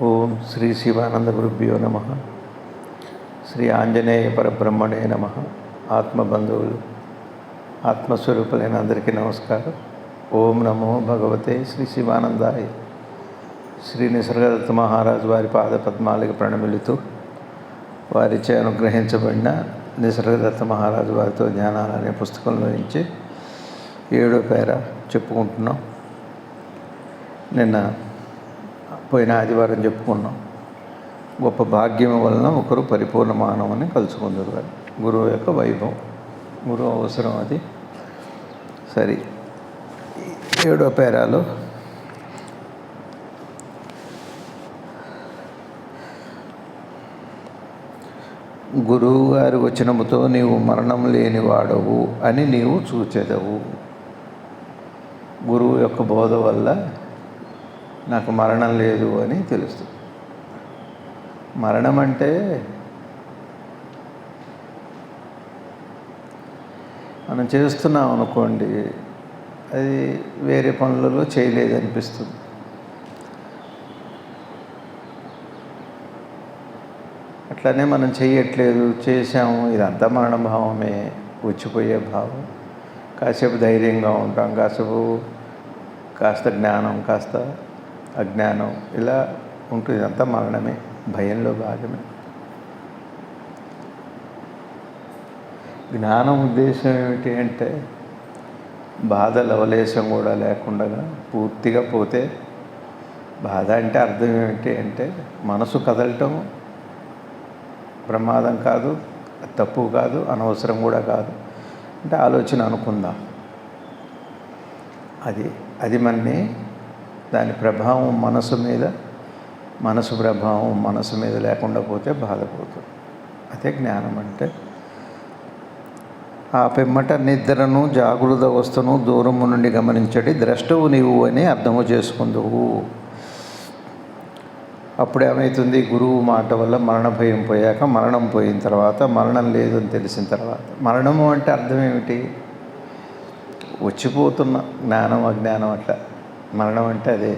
ఓం శ్రీ శివానంద గురుభ్యో నమ. శ్రీ ఆంజనేయ పరబ్రహ్మణే నమ. ఆత్మబంధువులు, ఆత్మస్వరూపులైన అందరికీ నమస్కారం. ఓం నమో భగవతే శ్రీ శివానందాయ. శ్రీ నిసర్గదత్త మహారాజు వారి పాదపద్మాలకు ప్రణమిలుతూ వారిచే అనుగ్రహించబడిన నిసర్గదత్త మహారాజు వారితో జ్ఞానాలు అనే పుస్తకంలో నుంచి 7వ పేర చెప్పుకుంటున్నాం. నిన్న పోయిన ఆదివారం చెప్పుకున్నాం. గొప్ప భాగ్యం వలన ఒకరు పరిపూర్ణ మానవుని కలుసుకుందరు. వారు గురువు యొక్క వైభవం, గురువు అవసరం. అది సరే. 7వ పేరాలో గురువు గారి వచనముతో నీవు మరణం లేనివాడవు అని నీవు చూచెదవు. గురువు యొక్క బోధ వల్ల నాకు మరణం లేదు అని తెలుస్తుంది. మరణం అంటే మనం చేస్తున్నాం అనుకోండి, అది వేరే పనులలో చేయలేదనిపిస్తుంది. అట్లనే మనం చేయట్లేదు, చేసాము, ఇదంతా మరణ భావమే, వచ్చిపోయే భావం. కాసేపు ధైర్యంగా ఉంటాం, కాస్త జ్ఞానం, కాస్త అజ్ఞానం, ఇలా ఉంటుంది. ఇదంతా మరణమే, భయంలో భాగమే. జ్ఞానం ఉద్దేశం ఏమిటి అంటే బాధ లవలేశం కూడా లేకుండా పూర్తిగా పోతే. బాధ అంటే అర్థం ఏమిటి అంటే మనసు కదలటం ప్రమాదం కాదు, తప్పు కాదు, అనవసరం కూడా కాదు. అంటే ఆలోచన అనుకుందాం, అది మనని దాని ప్రభావం మనసు ప్రభావం మనసు మీద లేకుండా పోతే బాధపోతుంది. అదే జ్ఞానం అంటే. ఆ పిమ్మట నిద్రను జాగృత అవస్థను దూరము నుండి గమనించడి ద్రష్టవు నీవు అని అర్థము చేసుకుందువు. అప్పుడు ఏమవుతుంది? గురువు మాట వల్ల మరణ భయం పోయాక, మరణం పోయిన తర్వాత, మరణం లేదు అని తెలిసిన తర్వాత. మరణము అంటే అర్థం ఏమిటి? వచ్చిపోతున్న జ్ఞానం అజ్ఞానం. అట్లా మరణం అంటే అదే.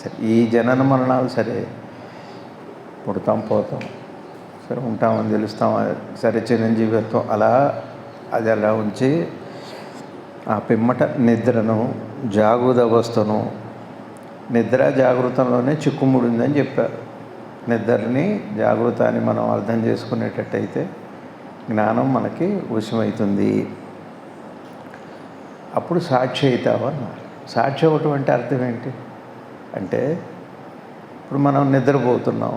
సరే, ఈ జనన మరణాలు సరే, పుడతాం పోతాం, సరే ఉంటామని తెలుస్తాం, సరే చిరంజీవిత్వం, అది అలా ఉంచి ఆ పిమ్మట నిద్రను జాగృత అవస్థను, నిద్ర జాగృతంలోనే చిక్కుముడిందని చెప్పారు. నిద్రని జాగృతాన్ని మనం అర్థం చేసుకునేటట్టయితే జ్ఞానం మనకి వశమవుతుంది. అప్పుడు సాక్షి అవుతావన్నారు. సాక్షి అవ్వటం అంటే అర్థం ఏంటి అంటే, ఇప్పుడు మనం నిద్రపోతున్నాం,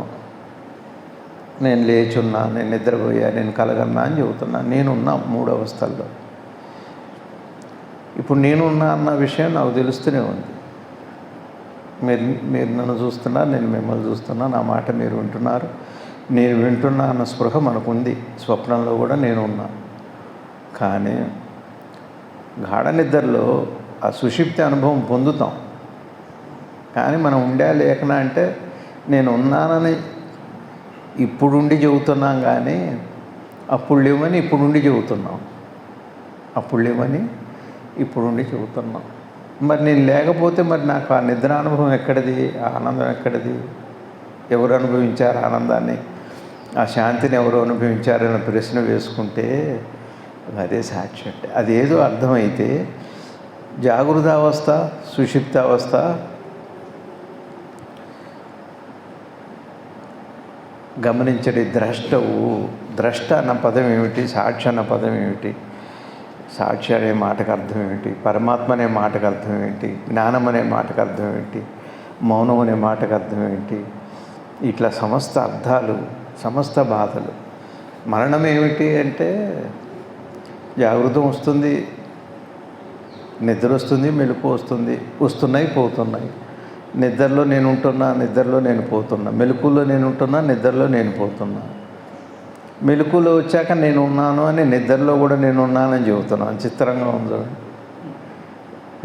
నేను లేచున్నా, నేను నిద్రపోయా, నేను కలగన్నా అని చెబుతున్నా. నేనున్నా 3 అవస్థల్లో. ఇప్పుడు నేనున్నా అన్న విషయం నాకు తెలుస్తూనే ఉంది. మీరు నన్ను చూస్తున్నారు, నేను మిమ్మల్ని చూస్తున్నా, నా మాట మీరు వింటున్నారు. నేను వింటున్నా అన్న స్పృహ మనకుంది. స్వప్నంలో కూడా నేనున్నా. కానీ గాఢ నిద్రలో ఆ సుషిప్తి అనుభవం పొందుతాం. కానీ మనం ఉండే లేకనా అంటే నేను ఉన్నానని ఇప్పుడుండి చెబుతున్నాం, కానీ అప్పుడు లేవని ఇప్పుడుండి చెబుతున్నాం. అప్పుడు లేవని ఇప్పుడుండి చెబుతున్నాం. మరి నేను లేకపోతే మరి నాకు ఆ నిద్ర అనుభవం ఎక్కడిది? ఆ ఆనందం ఎక్కడిది? ఎవరు అనుభవించారు ఆనందాన్ని? ఆ శాంతిని ఎవరు అనుభవించారని ప్రశ్న వేసుకుంటే అదే సాక్షి అంటే. అదేదో అర్థమైతే జాగృతావస్థ, సుషిప్తావస్థ, గమనించడి ద్రష్టవు. ద్రష్ట అన్న పదం ఏమిటి? సాక్షి అన్న పదం ఏమిటి? సాక్షి అనే మాటకు అర్థం ఏమిటి? పరమాత్మ అనే మాటకు అర్థం ఏంటి? జ్ఞానం అనే మాటకు అర్థం ఏంటి? మౌనం అనే మాటకు అర్థం ఏంటి? ఇట్లా సమస్త అర్థాలు, సమస్త బాధలు. మరణం ఏమిటి అంటే జాగృతం వస్తుంది, నిద్ర వస్తుంది, మెలుపు వస్తుంది, వస్తున్నాయి పోతున్నాయి. నిద్రలో నేను ఉంటున్నా, నిద్రలో నేను పోతున్నా. మెలుకులో నేను ఉంటున్నా, నిద్రలో నేను పోతున్నా. మెలుకులో వచ్చాక నేను ఉన్నాను అని నిద్రలో కూడా నేను ఉన్నానని చెబుతున్నాను. చిత్రంగా ఉందో.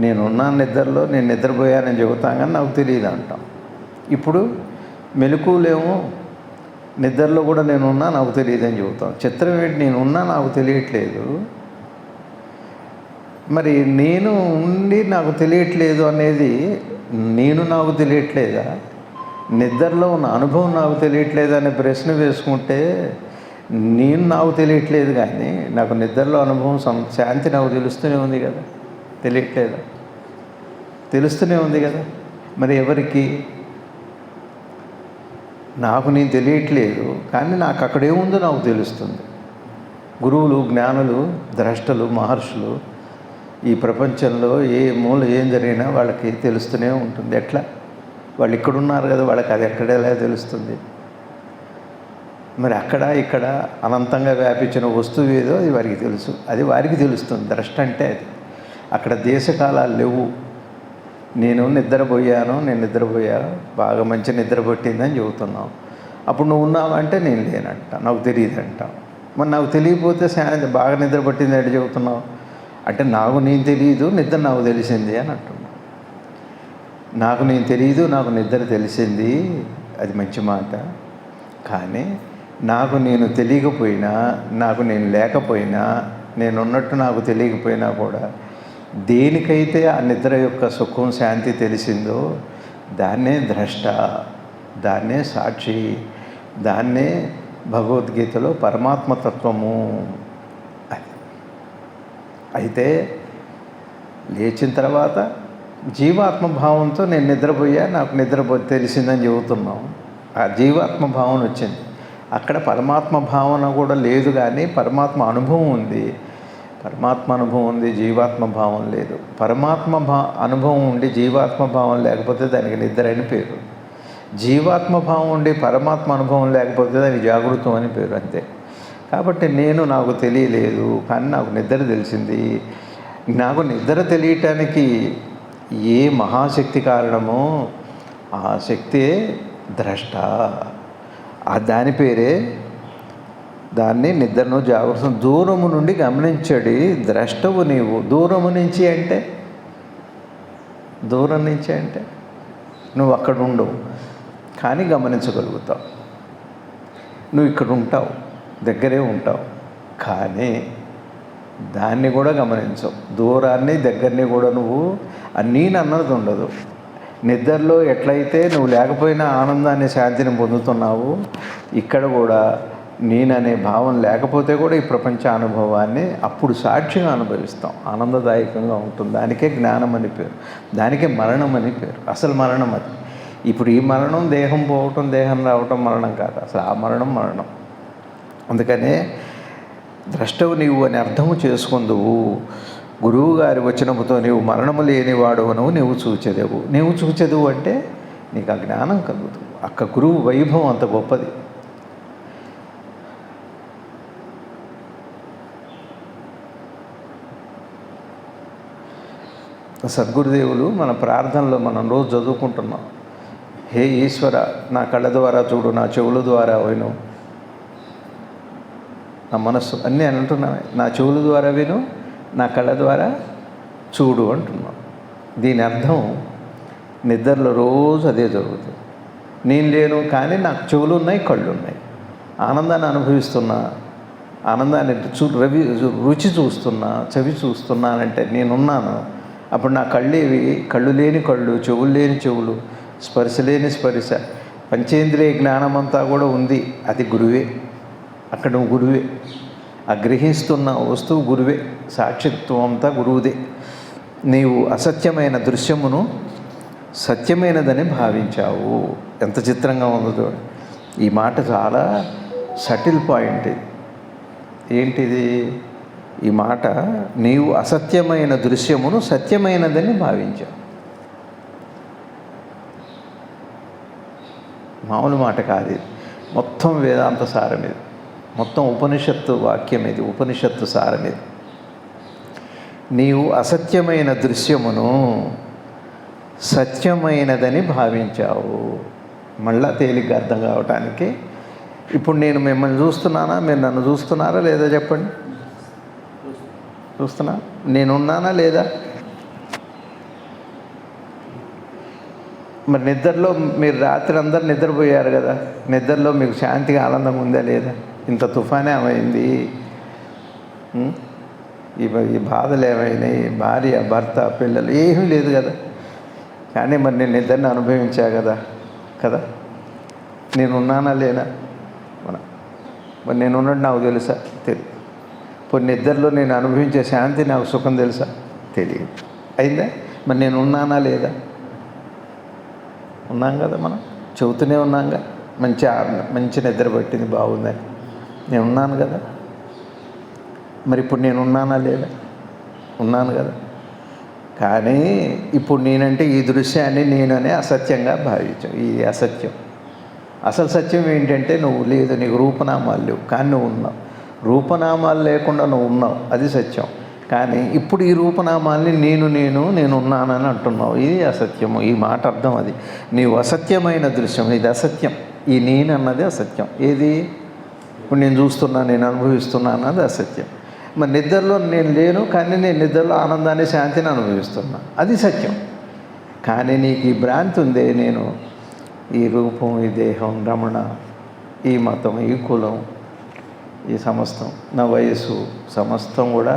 నేనున్నాను నిద్రలో, నేను నిద్రపోయానని చెబుతాను, కానీ నాకు తెలియదు అంటాం. ఇప్పుడు మెలుకులేమో నిద్రలో కూడా నేనున్నా, నాకు తెలియదు అని చెబుతాం. చిత్రం ఏంటి? నేనున్నా, నాకు తెలియట్లేదు. మరి నేను ఉండి నాకు తెలియట్లేదు అనేది నేను నాకు తెలియట్లేదా? నిద్రలో ఉన్న అనుభవం నాకు తెలియట్లేదు అనే ప్రశ్న వేసుకుంటే నేను నాకు తెలియట్లేదు, కానీ నాకు నిద్రలో అనుభవం శాంతి నాకు తెలుస్తూనే ఉంది కదా. తెలియట్లేదా? తెలుస్తూనే ఉంది కదా. మరి ఎవరికి? నాకు నేను తెలియట్లేదు, కానీ నాకు అక్కడేముందో నాకు తెలుస్తుంది. గురువులు, జ్ఞానులు, ద్రష్టలు, మహర్షులు ఈ ప్రపంచంలో ఏ మూల ఏం జరిగినా వాళ్ళకి తెలుస్తూనే ఉంటుంది. ఎట్లా? వాళ్ళు ఇక్కడున్నారు కదా, వాళ్ళకి అది ఎక్కడెలా తెలుస్తుంది? మరి అక్కడ ఇక్కడ అనంతంగా వ్యాపించిన వస్తువు ఏదో అది వారికి తెలుసు, అది వారికి తెలుస్తుంది. ద్రష్ట అంటే అది. అక్కడ దేశకాలాలు లేవు. నేను నిద్రపోయా, బాగా మంచి నిద్ర పట్టిందని చెబుతున్నావు. అప్పుడు నువ్వు ఉన్నావంటే నేను లేనంట, నాకు తెలియదు అంటావు. మరి నాకు తెలియకపోతే బాగా నిద్ర పట్టింది అంటే చెబుతున్నావు. అంటే నాకు నేను తెలియదు, నిద్ర నాకు తెలిసింది అని అంటున్నావు. నాకు నేను తెలియదు, నాకు నిద్ర తెలిసింది, అది మంచి మాట. కానీ నాకు నేను తెలియకపోయినా, నాకు నేను లేకపోయినా, నేనున్నట్టు నాకు తెలియకపోయినా కూడా దేనికైతే ఆ నిద్ర యొక్క సుఖం, శాంతి తెలిసిందో దాన్నే ద్రష్ట, దాన్నే సాక్షి, దాన్నే భగవద్గీతలో పరమాత్మతత్వము. అయితే లేచిన తర్వాత జీవాత్మభావంతో నేను నిద్రపోయా, నాకు తెలిసిందని చెబుతున్నాం. ఆ జీవాత్మభావన వచ్చింది. అక్కడ పరమాత్మ భావన కూడా లేదు, కానీ పరమాత్మ అనుభవం ఉంది. పరమాత్మ అనుభవం ఉంది, జీవాత్మ భావం లేదు. అనుభవం ఉండి జీవాత్మ భావం లేకపోతే దానికి నిద్ర అని పేరు. జీవాత్మ భావం ఉండి పరమాత్మ అనుభవం లేకపోతే దానికి జాగృతం అని పేరు, అంతే. కాబట్టి నాకు తెలియలేదు, కానీ నాకు నిద్ర తెలిసింది. నాకు నిద్ర తెలియటానికి ఏ మహాశక్తి కారణమో ఆ శక్తే ద్రష్ట. దాని పేరే, దాన్ని నిద్రను జాగ్రత్త. దూరము నుండి గమనించడి ద్రష్టవు నీవు. దూరం నుంచి అంటే నువ్వు అక్కడ ఉండవు, కానీ గమనించగలుగుతావు. నువ్వు ఇక్కడ ఉంటావు, దగ్గరే ఉంటావు, కానీ దాన్ని కూడా గమనించవు. దూరాన్ని దగ్గరని కూడా నువ్వు నేనన్నది ఉండదు. నిద్రలో ఎట్లయితే నువ్వు లేకపోయినా ఆనందాన్ని, శాంతిని పొందుతున్నావు, ఇక్కడ కూడా నేననే భావం లేకపోతే కూడా ఈ ప్రపంచ అనుభవాన్ని అప్పుడు సాక్షిగా అనుభవిస్తాం. ఆనందదాయకంగా ఉంటుంది. దానికే జ్ఞానం అని పేరు, దానికే మరణం అని పేరు. అసలు మరణం అది. ఇప్పుడు ఈ మరణం దేహం పోవటం, దేహం రావటం మరణం కాదు, అసలు ఆ మరణం. అందుకనే ద్రష్టవు నీవు అని అర్థము చేసుకుందువు. గురువు గారి వచనముతో నీవు మరణము లేనివాడవను నీవు చూచెదవు అంటే నీకు ఆ జ్ఞానం కలుగుతుంది. అక్క గురువు వైభవం అంత గొప్పది. సద్గురుదేవులు మన ప్రార్థనలో మనం రోజు చదువుకుంటున్నాం. హే ఈశ్వర, నా కళ్ళ ద్వారా చూడు, నా చెవుల ద్వారా విను, నా మనస్సు అన్నీ అంటున్నామే. నా చెవుల ద్వారా విను, నా కళ్ళ ద్వారా చూడు అంటున్నాం. దీని అర్థం నిద్రలో రోజు అదే జరుగుతుంది. నేను లేను, కానీ నాకు చెవులు ఉన్నాయి, కళ్ళు ఉన్నాయి. ఆనందాన్ని అనుభవిస్తున్నా, ఆనందాన్ని రుచి చూస్తున్నా, చెవి చూస్తున్నానంటే నేనున్నాను. అప్పుడు నా కళ్ళేవి, కళ్ళు లేని కళ్ళు, చెవులు లేని చెవులు, స్పర్శ లేని స్పర్శ, పంచేంద్రియ జ్ఞానమంతా కూడా ఉంది. అది గురువే. అక్కడ నువ్వు గురువే. ఆ గ్రహిస్తున్న వస్తువు గురువే. సాక్షిత్వం అంతా గురువుదే. నీవు అసత్యమైన దృశ్యమును సత్యమైనదని భావించావు. ఎంత చిత్రంగా ఉందో ఈ మాట. చాలా సటిల్ పాయింట్ ఇది. ఏంటిది ఈ మాట? నీవు అసత్యమైన దృశ్యమును సత్యమైనదని భావించావు. మామూలు మాట కాదు ఇది. మొత్తం వేదాంత సారం ఇది, మొత్తం ఉపనిషత్తు వాక్యం ఇది, ఉపనిషత్తు సారం ఇది. నీవు అసత్యమైన దృశ్యమును సత్యమైనదని భావించావు. మళ్ళా తేలిగ్గా అర్థం కావటానికి, ఇప్పుడు నేను మిమ్మల్ని చూస్తున్నానా, మీరు నన్ను చూస్తున్నారా లేదా చెప్పండి? చూస్తున్నా. నేనున్నానా లేదా? మరి నిద్రలో మీరు రాత్రి అందరు నిద్రపోయారు కదా, నిద్రలో మీకు శాంతిగా ఆనందంగా ఉందా లేదా? ఇంత తుఫానే ఏమైంది, ఈ బాధలు ఏమైనాయి, భార్య భర్త పిల్లలు ఏమీ లేదు కదా, కానీ మరి నేను నిద్రని అనుభవించా కదా. కదా. నేనున్నానా లేనా మరి నేనున్నట్టు నాకు తెలుసా? తెలియదు. ఇప్పుడు నిద్రలో నేను అనుభవించే శాంతి నాకు సుఖం తెలుసా? తెలియదు. అయిందా? మరి నేను ఉన్నానా లేదా? ఉన్నాం కదా. మనం చెబుతూనే ఉన్నాంగా, మంచి నిద్ర పట్టింది, బాగుందని. నేను ఉన్నాను కదా. మరి ఇప్పుడు నేను ఉన్నానా లేదా? ఉన్నాను కదా. కానీ ఇప్పుడు నేనంటే ఈ దృశ్యాన్ని నేననే అసత్యంగా భావించావు. ఇది అసత్యం. అసలు సత్యం ఏంటంటే నువ్వు లేదు, నీకు రూపనామాలు లేవు, కానీ నువ్వు ఉన్నావు. రూపనామాలు లేకుండా నువ్వు ఉన్నావు, అది సత్యం. కానీ ఇప్పుడు ఈ రూపనామాల్ని నేను ఉన్నానని అంటున్నావు, ఇది అసత్యము. ఈ మాట అర్థం అది. నీవు అసత్యమైన దృశ్యం, ఇది అసత్యం. ఈ నేను అన్నది అసత్యం. ఏది? ఇప్పుడు నేను చూస్తున్నా, నేను అనుభవిస్తున్నా అన్నది అసత్యం. మరి నిద్రలో నేను లేను, కానీ నేను నిద్రలో ఆనందాన్ని, శాంతిని అనుభవిస్తున్నా, అది సత్యం. కానీ నీకు ఈ భ్రాంతి ఉందే, నేను ఈ రూపం, ఈ దేహం, రమణ, ఈ మతం, ఈ కులం, ఈ సమస్తం, నా వయసు, సమస్తం కూడా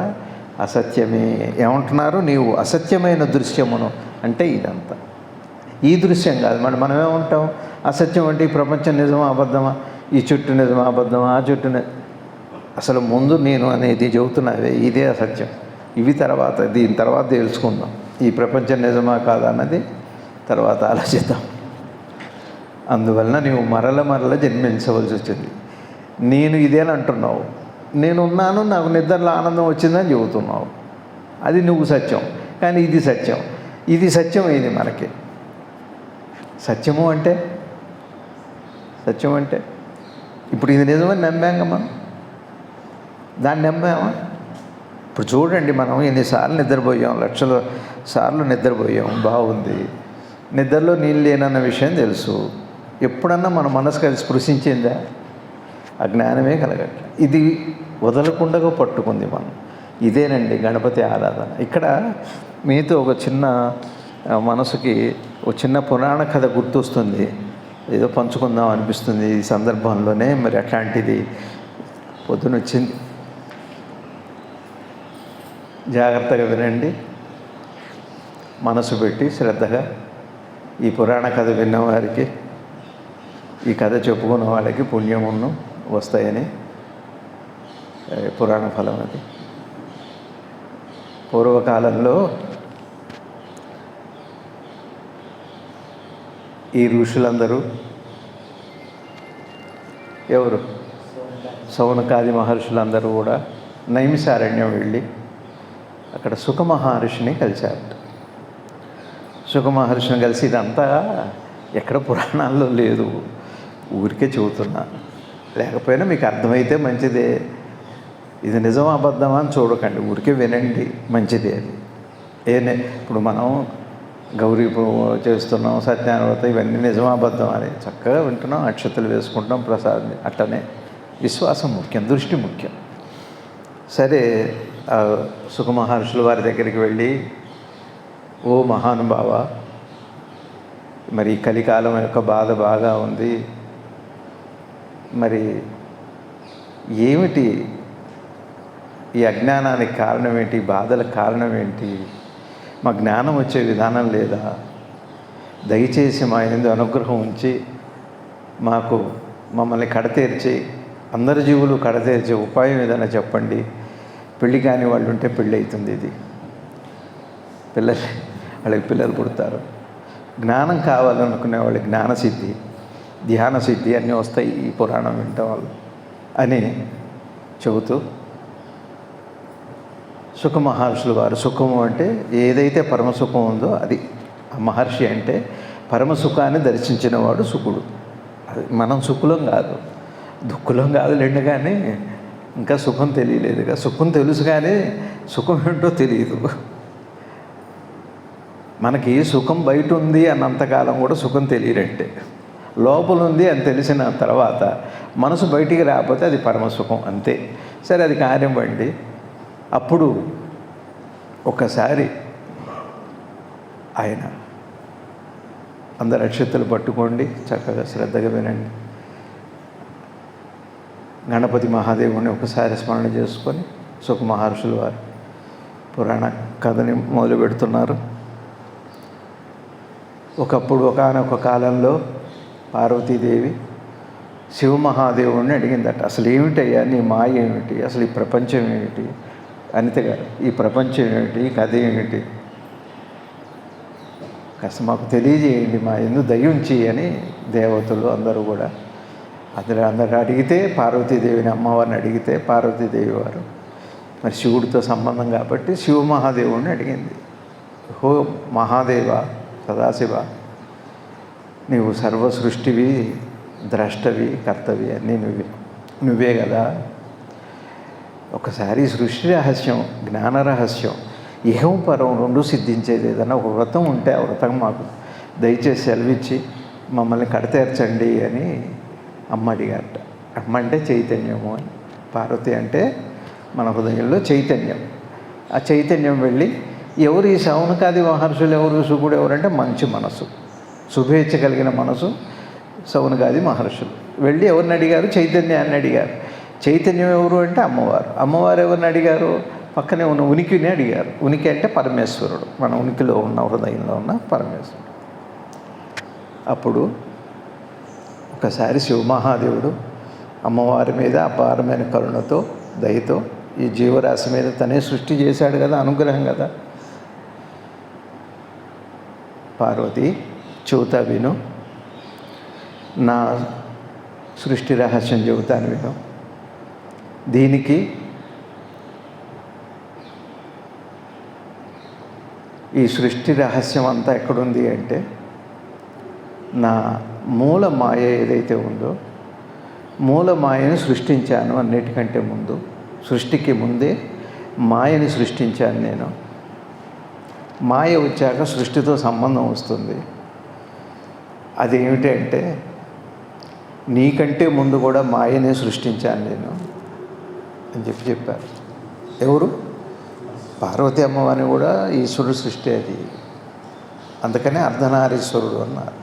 అసత్యమే. ఏమంటున్నారు? నీవు అసత్యమైన దృశ్యమును అంటే ఇదంతా. ఈ దృశ్యం కాదు. మనం ఏమంటాం? అసత్యం అంటే ఈ ప్రపంచం నిజమా అబద్ధమా, ఈ చుట్టూ నిజమా అబద్ధమా, ఆ చుట్టూ అసలు ముందు నేను అనేది చెబుతున్నావే, ఇదే అసత్యం. ఇవి తర్వాత, దీని తర్వాత తెలుసుకుందాం. ఈ ప్రపంచం నిజమా కాదా అన్నది తర్వాత ఆలోచిద్దాం. అందువలన నీవు మరల జన్మించవలసి వచ్చింది. నేను ఇదేని అంటున్నావు, నేనున్నాను, నాకు నిద్రలో ఆనందం వచ్చిందని చెబుతున్నావు, అది నువ్వు సత్యం. కానీ ఇది సత్యం. ఇది సత్యం అయింది మనకి. సత్యం అంటే ఇప్పుడు ఇది నిజమని నమ్మాంగా మనం, దాన్ని నమ్మామా? ఇప్పుడు చూడండి, మనం ఎన్నిసార్లు నిద్రపోయాం, లక్షల సార్లు నిద్రపోయాం, బాగుంది. నిద్రలో నీళ్ళు లేనన్న విషయం తెలుసు. ఎప్పుడన్నా మన మనసుకు అది స్పృశించిందా? ఆ జ్ఞానమే కలగట్లే. ఇది వదలకుండా పట్టుకుంది మనం. ఇదేనండి గణపతి ఆరాధన. ఇక్కడ మీతో ఒక చిన్న మనసుకి ఒక చిన్న పురాణ కథ గుర్తొస్తుంది, ఏదో పంచుకుందాం అనిపిస్తుంది ఈ సందర్భంలోనే. మరి అట్లాంటిది పొద్దునొచ్చింది, జాగ్రత్తగా వినండి, మనసు పెట్టి శ్రద్ధగా. ఈ పురాణ కథ విన్నవారికి, ఈ కథ చెప్పుకున్న వాళ్ళకి పుణ్యమును వస్తాయని పురాణ ఫలం అది. పూర్వకాలంలో ఈ ఋషులందరూ ఎవరు? సౌనకాది మహర్షులందరూ కూడా నైమిసారణ్యం వెళ్ళి అక్కడ సుఖ మహర్షిని కలిశారు. సుఖ మహర్షిని కలిసి, ఇదంతా ఎక్కడ పురాణాల్లో లేదు, ఊరికే చెబుతున్నా, లేకపోయినా మీకు అర్థమైతే మంచిదే. ఇది నిజమా అబద్ధమా అని చూడకండి, ఊరికే వినండి, మంచిదే అది. ఇప్పుడు మనం గౌరీ చేస్తున్నాం, సత్యనారాయణ, ఇవన్నీ నిజమా అబద్ధం అని చక్కగా వింటున్నాం, అక్షతలు వేసుకుంటాం, ప్రసాదం. అట్టనే విశ్వాసం ముఖ్యం, దృష్టి ముఖ్యం. సరే, సుఖ మహర్షుల వారి దగ్గరికి వెళ్ళి, ఓ మహానుభావ, మరి కలికాలం యొక్క బాధ బాగా ఉంది, మరి ఏమిటి ఈ అజ్ఞానానికి కారణం ఏంటి, బాధలకు కారణం ఏంటి, మా జ్ఞానం వచ్చే విధానం లేదా, దయచేసి మా యందు అనుగ్రహం ఉంచి మమ్మల్ని కడతేర్చి, అందరి జీవులు కడతేర్చే ఉపాయం ఏదైనా చెప్పండి. పెళ్ళి కాని వాళ్ళు ఉంటే పెళ్ళి అవుతుంది, ఇది వాళ్ళకి పిల్లలు పుడతారు. జ్ఞానం కావాలనుకునే వాళ్ళకి జ్ఞానసిద్ధి, ధ్యానసిద్ధి అన్నీ వస్తాయి ఈ పురాణం వింటాం వాళ్ళు అని చెబుతూ, సుఖ మహర్షులు వారు, సుఖము అంటే ఏదైతే పరమసుఖం ఉందో అది. ఆ మహర్షి అంటే పరమసుఖాన్ని దర్శించిన వాడు సుఖుడు. అది మనం సుఖులం కాదు, దుఃఖులం కాదులేండి, కానీ ఇంకా సుఖం తెలియలేదుగా. సుఖం తెలుసు కానీ సుఖం ఏంటో తెలియదు. మనకి సుఖం బయట ఉంది అన్నంతకాలం కూడా సుఖం తెలియరంటే, లోపల ఉంది అని తెలిసిన తర్వాత మనసు బయటికి రాకపోతే అది పరమసుఖం, అంతే. సరే, అది కానివ్వండి. అప్పుడు ఒకసారి ఆయన, అందరు అక్షతలు పట్టుకోండి, చక్కగా శ్రద్ధగా వినండి, గణపతి మహాదేవుని ఒకసారి స్మరణ చేసుకొని సుఖ మహర్షులు వారు పురాణ కథని మొదలు పెడుతున్నారు. ఒకప్పుడు ఒకానొక కాలంలో పార్వతీదేవి శివమహాదేవుడిని అడిగిందట, అసలు ఏమిటయ్యా నీ మాయ ఏమిటి, అసలు ఈ ప్రపంచం ఏమిటి, అనిత గారు ఈ ప్రపంచం ఏమిటి, ఈ కథ ఏమిటి, కాస్త మాకు తెలియజేయండి, మా ఎందుకు దయ ఉంచి అని దేవతలు అందరూ కూడా అందరూ అడిగితే, పార్వతీదేవిని అమ్మవారిని అడిగితే పార్వతీదేవి వారు మరి శివుడితో సంబంధం కాబట్టి శివమహాదేవుడిని అడిగింది. హో మహాదేవ సదాశివ, నీవు సర్వ సృష్టివి, ద్రష్టవి, కర్తవి అన్నీ నువ్వే కదా. ఒకసారి సృష్టి రహస్యం, జ్ఞాన రహస్యం, ఇహం పరం రెండు సిద్ధించేది ఏదైనా ఒక వ్రతం ఉంటే ఆ వ్రతం మాకు దయచేసి సెలవిచ్చి మమ్మల్ని కడతేర్చండి అని అమ్మ అడిగారట. అమ్మ అంటే చైతన్యము అని, పార్వతి అంటే మన హృదయంలో చైతన్యం. ఆ చైతన్యం వెళ్ళి ఎవరు ఈ శౌనకాది మహర్షులు ఎవరు, శుకుడు ఎవరంటే మంచి మనసు, శుభేచ్ఛ కలిగిన మనసు శౌనకాది మహర్షులు వెళ్ళి ఎవరిని అడిగారు, చైతన్యాన్ని అడిగారు. చైతన్యం ఎవరు అంటే అమ్మవారు. అమ్మవారు ఎవరిని అడిగారు, పక్కనే ఉన్న ఉనికిని అడిగారు. ఉనికి అంటే పరమేశ్వరుడు, మన ఉనికిలో ఉన్న హృదయంలో ఉన్న పరమేశ్వరుడు. అప్పుడు ఒకసారి శివమహాదేవుడు అమ్మవారి మీద అపారమైన కరుణతో, దయతో ఈ జీవరాశి మీద తనే సృష్టి చేశాడు కదా, అనుగ్రహం కదా. పార్వతి చెబుతా విను, నా సృష్టి రహస్యం చెబుతాను విను. దీనికి ఈ సృష్టి రహస్యం అంతా ఎక్కడుంది అంటే, నా మూల మాయ ఏదైతే ఉందో, మూల మాయని సృష్టించాను. అన్నిటికంటే ముందు, సృష్టికి ముందే మాయని సృష్టించాను నేను. మాయ వచ్చాక సృష్టితో సంబంధం వస్తుంది. అదేమిటంటే, నీకంటే ముందు కూడా మాయనే సృష్టించాను నేను అని చెప్పారు. ఎవరు? పార్వతి అమ్మవారిని కూడా ఈశ్వరుడు సృష్టి అది. అందుకనే అర్ధనారీశ్వరుడు అన్నారు.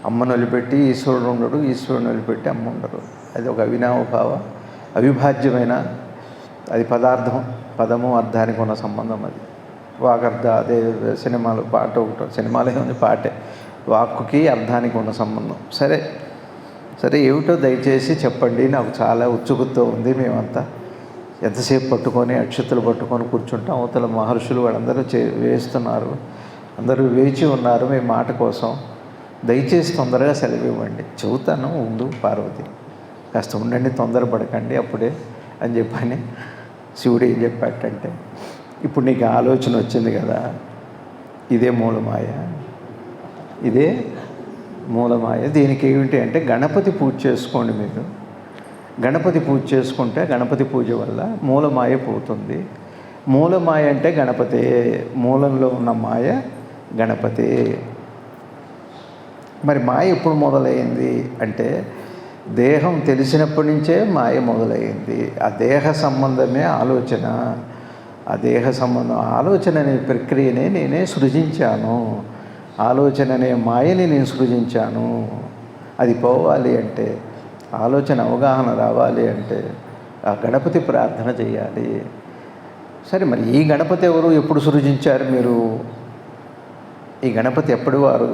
అమ్మను వదిలిపెట్టి ఈశ్వరుడు ఉండడు, ఈశ్వరుని వదిలిపెట్టి అమ్మ ఉండరు. అది ఒక అవినావభావ అవిభాజ్యమైన, అది పదము అర్థానికి ఉన్న సంబంధం. అది వాకర్థ, అదే సినిమాలు పాట ఒకటి, సినిమాలే ఉంది పాటే, వాక్కుకి అర్థానికి ఉన్న సంబంధం. సరే ఏమిటో దయచేసి చెప్పండి, నాకు చాలా ఉత్సుకతో ఉంది. మేమంతా ఎంతసేపు పట్టుకొని అక్షతలు పట్టుకొని కూర్చుంటాం, అవతల మహర్షులు వాళ్ళందరూ వేస్తున్నారు, అందరూ వేచి ఉన్నారు మీ మాట కోసం. దయచేసి తొందరగా సెలవు ఇవ్వండి. చెబుతాను ఉండు పార్వతి, కాస్త ఉండండి, తొందరపడకండి అప్పుడే అని చెప్పని శివుడు ఏం చెప్పాడంటే, ఇప్పుడు నీకు ఆలోచన వచ్చింది కదా, ఇదే మూలమాయ, ఇదే మూలమాయ. దీనికి ఏమిటి అంటే, గణపతి పూజ చేసుకోండి. మీరు గణపతి పూజ చేసుకుంటే గణపతి పూజ వల్ల మూలమాయ పోతుంది. మూలమాయ అంటే గణపతే, మూలంలో ఉన్న మాయ గణపతే. మరి మాయ ఎప్పుడు మొదలైంది అంటే, దేహం తెలిసినప్పటి నుంచే మాయ మొదలైంది. ఆ దేహ సంబంధమే ఆలోచన. ఆ దేహ సంబంధం ఆలోచన అనే ప్రక్రియనే నేనే సృజించాను. ఆలోచన అనే మాయని నేను సృజించాను. అది పోవాలి అంటే, ఆలోచన అవగాహన రావాలి అంటే ఆ గణపతి ప్రార్థన చేయాలి. సరే, మరి ఈ గణపతి ఎవరు, ఎప్పుడు సృజించారు మీరు? ఈ గణపతి ఎప్పుడు వారు,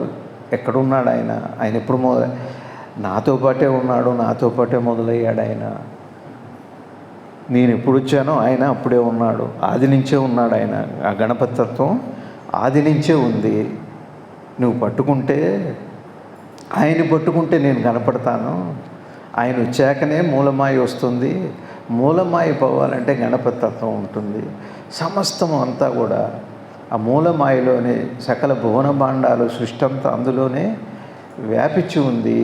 ఎక్కడున్నాడు ఆయన? ఆయన ఎప్పుడు నాతో పాటే ఉన్నాడు, నాతో పాటే మొదలయ్యాడు ఆయన. నేను ఎప్పుడు వచ్చానో ఆయన అప్పుడే ఉన్నాడు, ఆది నుంచే ఉన్నాడు ఆయన. ఆ గణపతి తత్వం ఆది నుంచే ఉంది. నువ్వు పట్టుకుంటే, ఆయన్ని పట్టుకుంటే నేను కనపడతాను. ఆయన వచ్చాకనే మూలమాయ వస్తుంది. మూలమాయ పోవాలంటే గణపతి తత్వం ఉంటుంది. సమస్తము అంతా కూడా ఆ మూలమాయలోనే, సకల భువన భాండాలు సృష్టి అంతా అందులోనే వ్యాపించి ఉంది.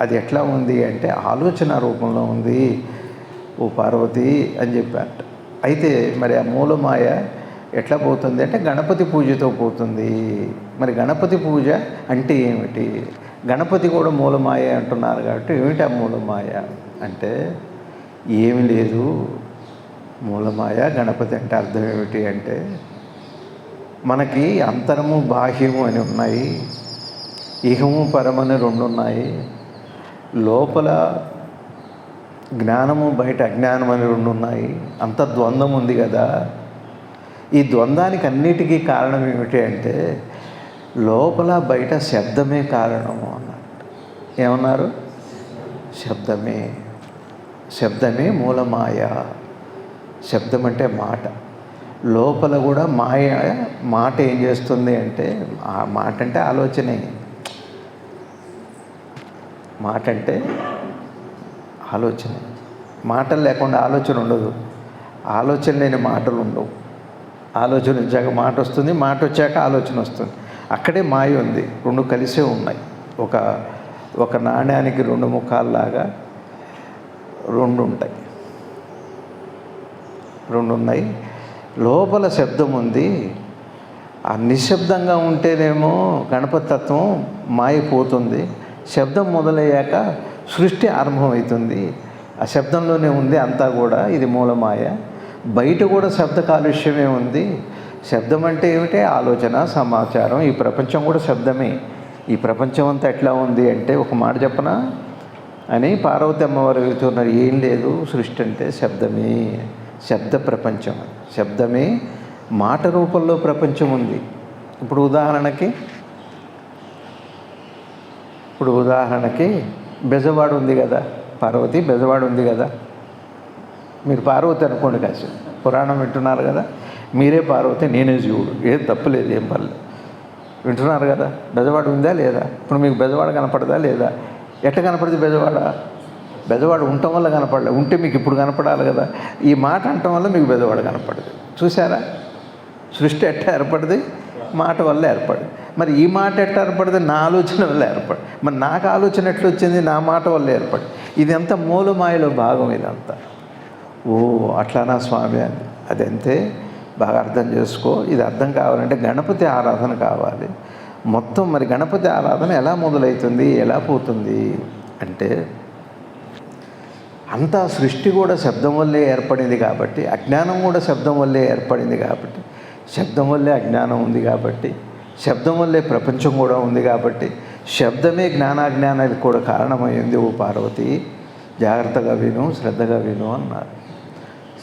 అది ఎట్లా ఉంది అంటే, ఆలోచన రూపంలో ఉంది ఓ పార్వతి అని చెప్పారట. అయితే మరి ఆ మూలమాయ ఎట్లా పోతుంది అంటే, గణపతి పూజతో పోతుంది. మరి గణపతి పూజ అంటే ఏమిటి? గణపతి కూడా మూలమాయ అంటున్నారు కాబట్టి ఏమిటి ఆ మూలమాయ అంటే, ఏమి లేదు. మూలమాయ గణపతి అంటే అర్థం ఏమిటి అంటే, మనకి అంతరము బాహ్యము అని ఉన్నాయి, ఇహము పరమని రెండు ఉన్నాయి. లోపల జ్ఞానము, బయట అజ్ఞానం అని రెండు ఉన్నాయి. అంత ద్వంద్వం ఉంది కదా. ఈ ద్వంద్వానికి అన్నిటికీ కారణం ఏమిటి అంటే, లోపల బయట శబ్దమే కారణము అన్నట్టు. ఏమన్నారు? శబ్దమే. శబ్దమే మూలమాయ. శబ్దం అంటే మాట. లోపల కూడా మాయ. మాట ఏం చేస్తుంది అంటే, ఆ మాట అంటే ఆలోచనే. మాట అంటే ఆలోచనే. మాటలు లేకుండా ఆలోచన ఉండదు. ఆలోచన లేని మాటలు ఉండవు. ఆలోచన వచ్చాక మాట వస్తుంది, మాట వచ్చాక ఆలోచన వస్తుంది. అక్కడే మాయ ఉంది. రెండు కలిసే ఉన్నాయి. ఒక నాణ్యానికి రెండు ముఖాల్లాగా రెండు ఉంటాయి. రెండు ఉన్నాయి. లోపల శబ్దం ఉంది. ఆ నిశ్శబ్దంగా ఉంటేనేమో గణపతి తత్వం మాయపోతుంది. శబ్దం మొదలయ్యాక సృష్టి ఆరంభమవుతుంది. ఆ శబ్దంలోనే ఉంది అంతా కూడా. ఇది మూలమాయ. బయట కూడా శబ్ద కాలుష్యమే ఉంది. శబ్దం అంటే ఏమిటి? ఆలోచన, సమాచారం. ఈ ప్రపంచం కూడా శబ్దమే. ఈ ప్రపంచం అంతా ఎట్లా ఉంది అంటే, ఒక మాట చెప్పనా అని పార్వతి అమ్మవారు చెబుతున్నారు. ఏం లేదు, సృష్టి అంటే శబ్దమే. శబ్ద ప్రపంచం. శబ్దమే. మాట రూపంలో ప్రపంచం ఉంది. ఇప్పుడు ఉదాహరణకి బెజవాడు ఉంది కదా, పార్వతి బెజవాడు ఉంది కదా. మీరు పార్వతి అనుకోండి కాసి, పురాణం వింటున్నారు కదా. మీరే పార్వతి, నేనే శివుడు. ఏం తప్పులేదు, ఏం పర్లేదు. వింటున్నారు కదా. బెజవాడు ఉందా లేదా? ఇప్పుడు మీకు బెజవాడ కనపడదా లేదా? ఎట్ట కనపడింది బెజవాడ? బెజవాడ ఉండటం వల్ల కనపడలేదు. ఉంటే మీకు ఇప్పుడు కనపడాలి కదా. ఈ మాట అనటం వల్ల మీకు బెజవాడ కనపడదు. చూసారా? సృష్టి ఎట్ట ఏర్పడింది? మాట వల్ల ఏర్పడింది. మరి ఈ మాట ఎట్ట ఏర్పడింది? నా ఆలోచన వల్ల ఏర్పడింది. మరి నాకు ఆలోచన ఎట్లా వచ్చింది? నా మాట వల్ల ఏర్పడింది. ఇదంతా మూలమాయలో భాగం. ఇదంతా ఓ అట్లానా స్వామి అని. అదంతే. బాగా అర్థం చేసుకో. ఇది అర్థం కావాలంటే గణపతి ఆరాధన కావాలి మొత్తం. మరి గణపతి ఆరాధన ఎలా మొదలవుతుంది, ఎలా పోతుంది అంటే, అంతా సృష్టి కూడా శబ్దం వల్లే ఏర్పడింది కాబట్టి, అజ్ఞానం కూడా శబ్దం వల్లే ఏర్పడింది కాబట్టి, శబ్దం వల్లే అజ్ఞానం ఉంది కాబట్టి, శబ్దం వల్లే ప్రపంచం కూడా ఉంది కాబట్టి, శబ్దమే జ్ఞానాజ్ఞానాలకు కూడా కారణమైంది. ఓ పార్వతి, జాగ్రత్తగా విను, శ్రద్ధగా విను అన్నారు.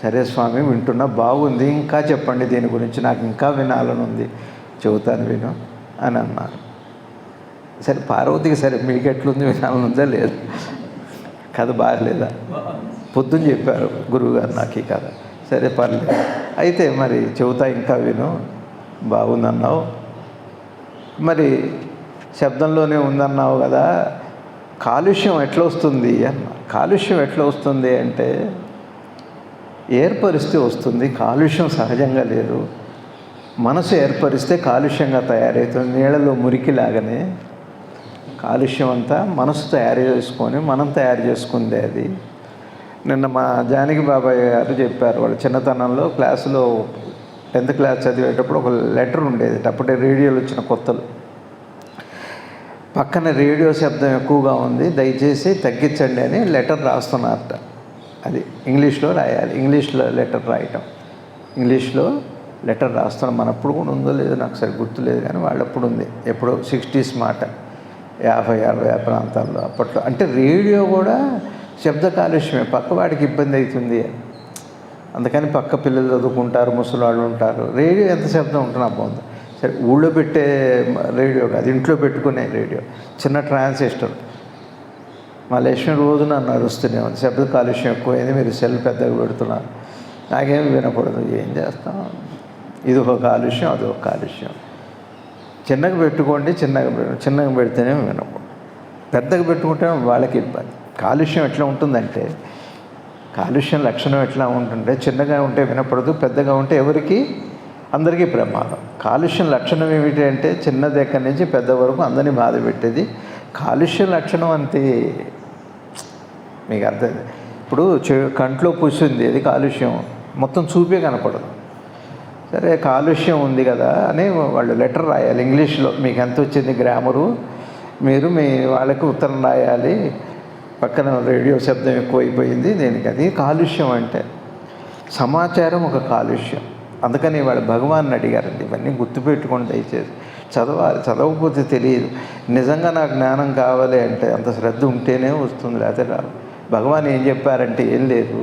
సరే స్వామి, వింటున్నా, బాగుంది, ఇంకా చెప్పండి దీని గురించి, నాకు ఇంకా వినాలని ఉంది, చెబుతాను విను అని అన్నారు. సరే పార్వతికి, సరే మీకు ఎట్లుంది, వినాలని ఉందా లేదు? కథ బాగలేదా? పొద్దున్న చెప్పారు గురువుగారు నాకు ఈ కథ. సరే పర్లేదు, అయితే మరి చెబుతా, ఇంకా విను, బాగుందన్నావు. మరి శబ్దంలోనే ఉందన్నావు కదా, కాలుష్యం ఎట్లా వస్తుంది అన్న. కాలుష్యం ఎట్లా వస్తుంది అంటే, ఏర్పరిస్తే వస్తుంది. కాలుష్యం సహజంగా లేదు. మనసు ఏర్పరిస్తే కాలుష్యంగా తయారవుతుంది. నీళ్ళలో మురికిలాగానే కాలుష్యం అంతా మనసు తయారు చేసుకొని, మనం తయారు చేసుకుందే అది. నిన్న మా జానకి బాబాయ్ గారు చెప్పారు, వాళ్ళు చిన్నతనంలో క్లాసులో 10th క్లాస్ చదివేటప్పుడు ఒక లెటర్ ఉండేది. అప్పుడే రేడియోలు వచ్చిన కొత్తలు. పక్కన రేడియో శబ్దం ఎక్కువగా ఉంది, దయచేసి తగ్గించండి అని లెటర్ రాస్తున్నారట. అది ఇంగ్లీష్లో రాయాలి. ఇంగ్లీష్లో లెటర్ రాయటం, ఇంగ్లీష్లో లెటర్ రాస్తున్నాం. మనప్పుడు కూడా ఉందో లేదో నాకు సరి గుర్తులేదు, కానీ వాళ్ళప్పుడు ఉంది. ఎప్పుడో 60s మాట, 50-60 ప్రాంతాల్లో అప్పట్లో. అంటే రేడియో కూడా శబ్ద కాలుష్యమే. పక్కవాడికి ఇబ్బంది అవుతుంది, అందుకని పక్క పిల్లలు చదువుకుంటారు, ముసలివాళ్ళు ఉంటారు. రేడియో ఎంత శబ్దం ఉంటున్నా బాగుంది. సరే, ఊళ్ళో పెట్టే రేడియో కాదు, ఇంట్లో పెట్టుకునే రేడియో, చిన్న ట్రాన్సిస్టర్. మా లక్ష్మి రోజు నన్ను అరుస్తూనే ఉంది, శబ్ద కాలుష్యం ఎక్కువైంది, మీరు సెల్ పెద్దగా పెడుతున్నారు, నాకేం వినకూడదు. ఏం చేస్తాం, ఇది ఒక కాలుష్యం, అది ఒక కాలుష్యం. చిన్నగా పెట్టుకోండి, చిన్నగా పెడితేనే వినకూడదు, పెద్దగా పెట్టుకుంటే వాళ్ళకి ఇబ్బంది. కాలుష్యం ఎట్లా ఉంటుందంటే, కాలుష్యం లక్షణం ఎట్లా ఉంటుంటే, చిన్నగా ఉంటే వినపడదు, పెద్దగా ఉంటే ఎవరికి, అందరికీ ప్రమాదం. కాలుష్యం లక్షణం ఏమిటి అంటే, చిన్న దగ్గర నుంచి పెద్ద వరకు అందరినీ బాధ పెట్టేది కాలుష్యం లక్షణం. అంతే, మీకు అర్థం. ఇప్పుడు కంట్లో పుస్తుంది, అది కాలుష్యం, మొత్తం చూపే కనపడదు. సరే, కాలుష్యం ఉంది కదా అని వాళ్ళు లెటర్ రాయాలి ఇంగ్లీష్లో. మీకు ఎంత వచ్చింది గ్రామరు, మీరు మీ వాళ్ళకి ఉత్తరం రాయాలి, పక్కన రేడియో శబ్దం ఎక్కువైపోయింది దేనికి. అది కాలుష్యం. అంటే సమాచారం ఒక కాలుష్యం. అందుకని వాళ్ళు భగవాన్ని అడిగారండి, ఇవన్నీ గుర్తుపెట్టుకోండి దయచేసి. చదవాలి, చదవకపోతే తెలియదు. నిజంగా నాకు జ్ఞానం కావాలి అంటే అంత శ్రద్ధ ఉంటేనే వస్తుంది, లేకపోతే రాదు. భగవాన్ ఏం చెప్పారంటే, ఏం లేదు,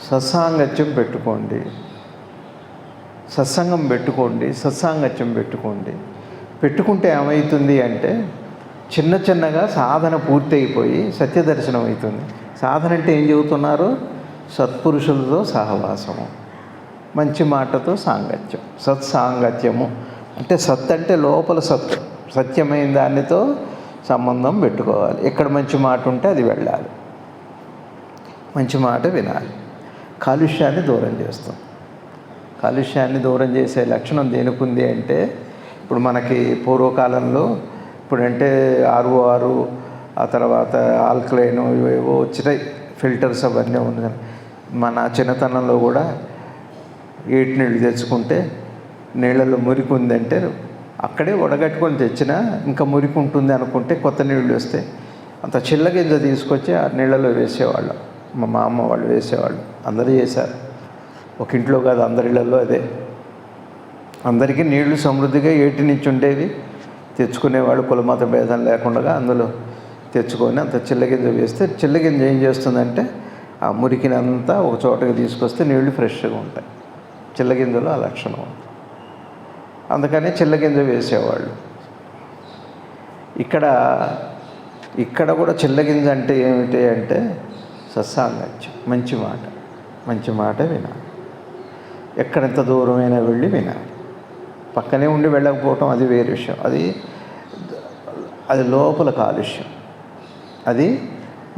సత్సాంగత్యం పెట్టుకోండి, సత్సంగం పెట్టుకోండి, సత్సాంగత్యం పెట్టుకోండి. పెట్టుకుంటే ఏమవుతుంది అంటే, చిన్న చిన్నగా సాధన పూర్తి అయిపోయి సత్యదర్శనం అవుతుంది. సాధన అంటే ఏం చెబుతున్నారు? సత్పురుషులతో సహవాసము, మంచి మాటతో సాంగత్యం. సత్సాంగత్యము అంటే సత్ అంటే లోపల సత్, సత్యమైన దానితో సంబంధం పెట్టుకోవాలి. ఎక్కడ మంచి మాట ఉంటే అది వెళ్ళాలి, మంచి మాట వినాలి. కాలుష్యాన్ని దూరం చేస్తాం. కాలుష్యాన్ని దూరం చేసే లక్షణం దేనికి ఉంది అంటే, ఇప్పుడు మనకి పూర్వకాలంలో ఇప్పుడంటే RO ఆ తర్వాత ఆల్కలైన్ ఇవేవో వచ్చినాయి, ఫిల్టర్స్ అవన్నీ ఉన్నాయి. మన చిన్నతనంలో కూడా ఏటి నీళ్ళు తెచ్చుకుంటే నీళ్ళలో మురికి ఉందంటే అక్కడే వడగట్టుకొని తెచ్చినా ఇంకా మురికి ఉంటుంది అనుకుంటే కొత్త నీళ్ళు వస్తే అంత చిల్లగింజ తీసుకొచ్చి ఆ నీళ్ళలో వేసేవాళ్ళం. మా అమ్మ వాళ్ళు వేసేవాళ్ళు, అందరూ చేశారు. ఒక ఇంట్లో కాదు, అందరి ఇళ్ళల్లో అదే. అందరికీ నీళ్లు సమృద్ధిగా ఏటి నుంచి ఉండేవి, తెచ్చుకునేవాళ్ళు కులమత భేదం లేకుండా అందులో తెచ్చుకొని అంత చిల్లగింజ వేస్తే చిల్లగింజ ఏం చేస్తుందంటే ఆ మురికినంతా ఒక చోటకి తీసుకొస్తే నీళ్లు ఫ్రెష్గా ఉంటాయి. చిల్లగింజలో ఆ లక్షణం ఉంది. అందుకని చిల్లగింజ వేసేవాళ్ళు. ఇక్కడ కూడా చిల్లగింజ అంటే ఏమిటి అంటే సత్సాంగత్యం, మంచి మాట వినాలి. ఎక్కడెంత దూరమైనా వెళ్ళి వినాలి. పక్కనే ఉండి వెళ్ళకపోవటం అది వేరే విషయం. అది లోపల కాలుష్యం. అది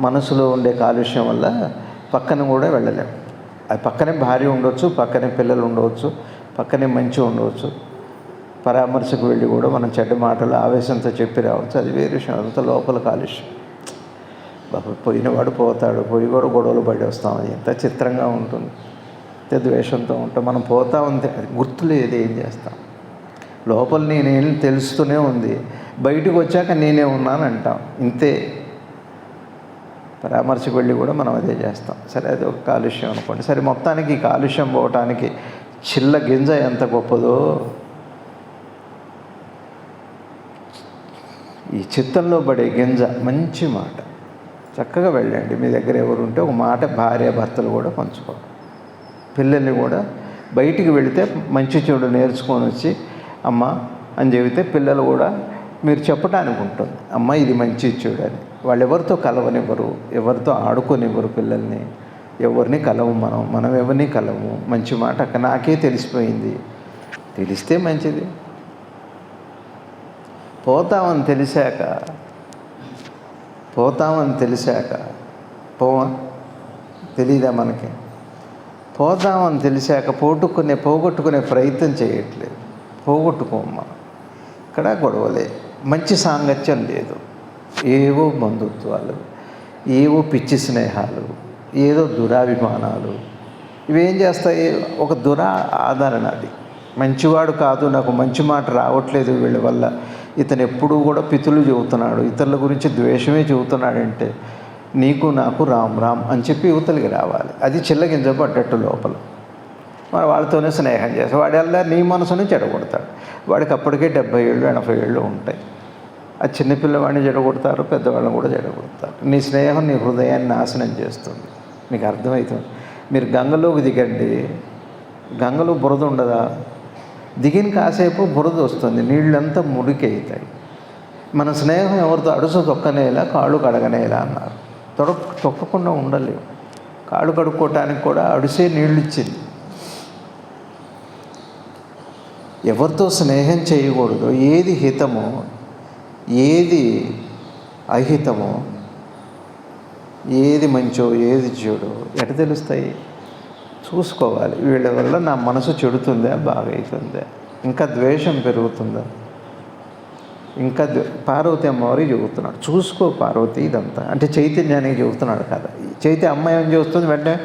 మనసులో ఉండే కాలుష్యం వల్ల పక్కన కూడా వెళ్ళలేము. అది పక్కనే భార్య ఉండవచ్చు, పక్కనే పిల్లలు ఉండవచ్చు, పక్కనే మంచి ఉండవచ్చు. పరామర్శకు వెళ్ళి కూడా మనం చెడ్డ మాటలు ఆవేశంతో చెప్పి రావచ్చు, అది వేరే విషయం. అదంతా లోపల కాలుష్యం. పోయినవాడు పోతాడు, పోయి కూడా గొడవలు పడి వస్తాం. అది ఎంత చిత్రంగా ఉంటుంది. ద్వేషంతో ఉంటాం. మనం పోతా ఉంది, గుర్తు లేదు, ఏం చేస్తాం? లోపల నేనేం తెలుస్తూనే ఉంది, బయటకు వచ్చాక నేనే ఉన్నాను అంటాం. ఇంతే. పరామర్శకు వెళ్ళి కూడా మనం అదే చేస్తాం. సరే, అది ఒక కాలుష్యం అనుకోండి. సరే, మొత్తానికి ఈ కాలుష్యం పోవటానికి చిల్ల గింజ ఎంత గొప్పదో, ఈ చిత్తంలో పడే గింజ మంచి మాట. చక్కగా వెళ్ళండి. మీ దగ్గర ఎవరు ఉంటే ఒక మాట భార్య భర్తలు కూడా పంచుకోవాలి. పిల్లల్ని కూడా బయటికి వెళితే మంచి చెడు నేర్చుకొని వచ్చి అమ్మ అని చెబితే పిల్లలు కూడా మీరు చెప్పడానికి ఉంటుంది, అమ్మ ఇది మంచి చెడు అని. వాళ్ళు ఎవరితో కలవనివ్వరు, ఎవరితో ఆడుకోనివ్వరు పిల్లల్ని. ఎవరిని కలవు, మనం ఎవరిని కలవు. మంచి మాట నాకే తెలిసిపోయింది, తెలిస్తే మంచిది. పోతామని తెలిసాక పోవా, తెలీదా మనకి? పోదామని తెలిసాక పోగొట్టుకునే ప్రయత్నం చేయట్లేదు. పోగొట్టుకోమ్మా. ఇక్కడ గొడవలే, మంచి సాంగత్యం లేదు. ఏవో బంధుత్వాలు, ఏవో పిచ్చి స్నేహాలు, ఏదో దురాభిమానాలు. ఇవేం చేస్తాయి? ఒక ఆదరణ. అది మంచివాడు కాదు, నాకు మంచి మాట రావట్లేదు వీళ్ళ వల్ల, ఇతను ఎప్పుడూ కూడా పితులు చెబుతున్నాడు, ఇతరుల గురించి ద్వేషమే చెబుతున్నాడంటే నీకు నాకు రామ్ రామ్ అని చెప్పి యువతలకి రావాలి. అది చిల్లగింజపడ్డట్టు లోపల. మరి వాళ్ళతోనే స్నేహం చేస్తాడు. వాడల్లా నీ మనసుని చెడగొడతాడు. వాడికి అప్పటికే 70 ఏళ్ళు 80 ఏళ్ళు ఉంటాయి. ఆ చిన్నపిల్లవాడిని చెడగొడతారు, పెద్దవాళ్ళని కూడా చెడగొడతారు. నీ స్నేహం నీ హృదయాన్ని నాశనం చేస్తుంది. మీకు అర్థమవుతుంది. మీరు గంగలోకి దిగండి, గంగలో బురద ఉండదా? దిగిన కాసేపు బురద వస్తుంది, నీళ్ళంతా మురికి అవుతాయి. మన స్నేహం ఎవరితో? అడుసు తొక్కనేలా, కాళ్ళు కడగనేలా అన్నారు. తొక్కకుండా ఉండలేవు. కాళ్ళు కడుక్కోవటానికి కూడా అడుసే నీళ్ళు ఇచ్చింది. ఎవరితో స్నేహం చేయకూడదు, ఏది హితమో ఏది అహితమో, ఏది మంచో ఏది చెడో ఎట తెలుస్తాయి? చూసుకోవాలి. వీళ్ళ వల్ల నా మనసు చెడుతుందా, బాగవుతుందా, ఇంకా ద్వేషం పెరుగుతుందా? ఇంకా పార్వతి అమ్మవారికి చెబుతున్నాడు, చూసుకో పార్వతి. ఇదంతా అంటే చైతన్యానికి చెబుతున్నాడు కదా. చైతన్య అమ్మాయి ఏం చెబుతుంది? వెంటనే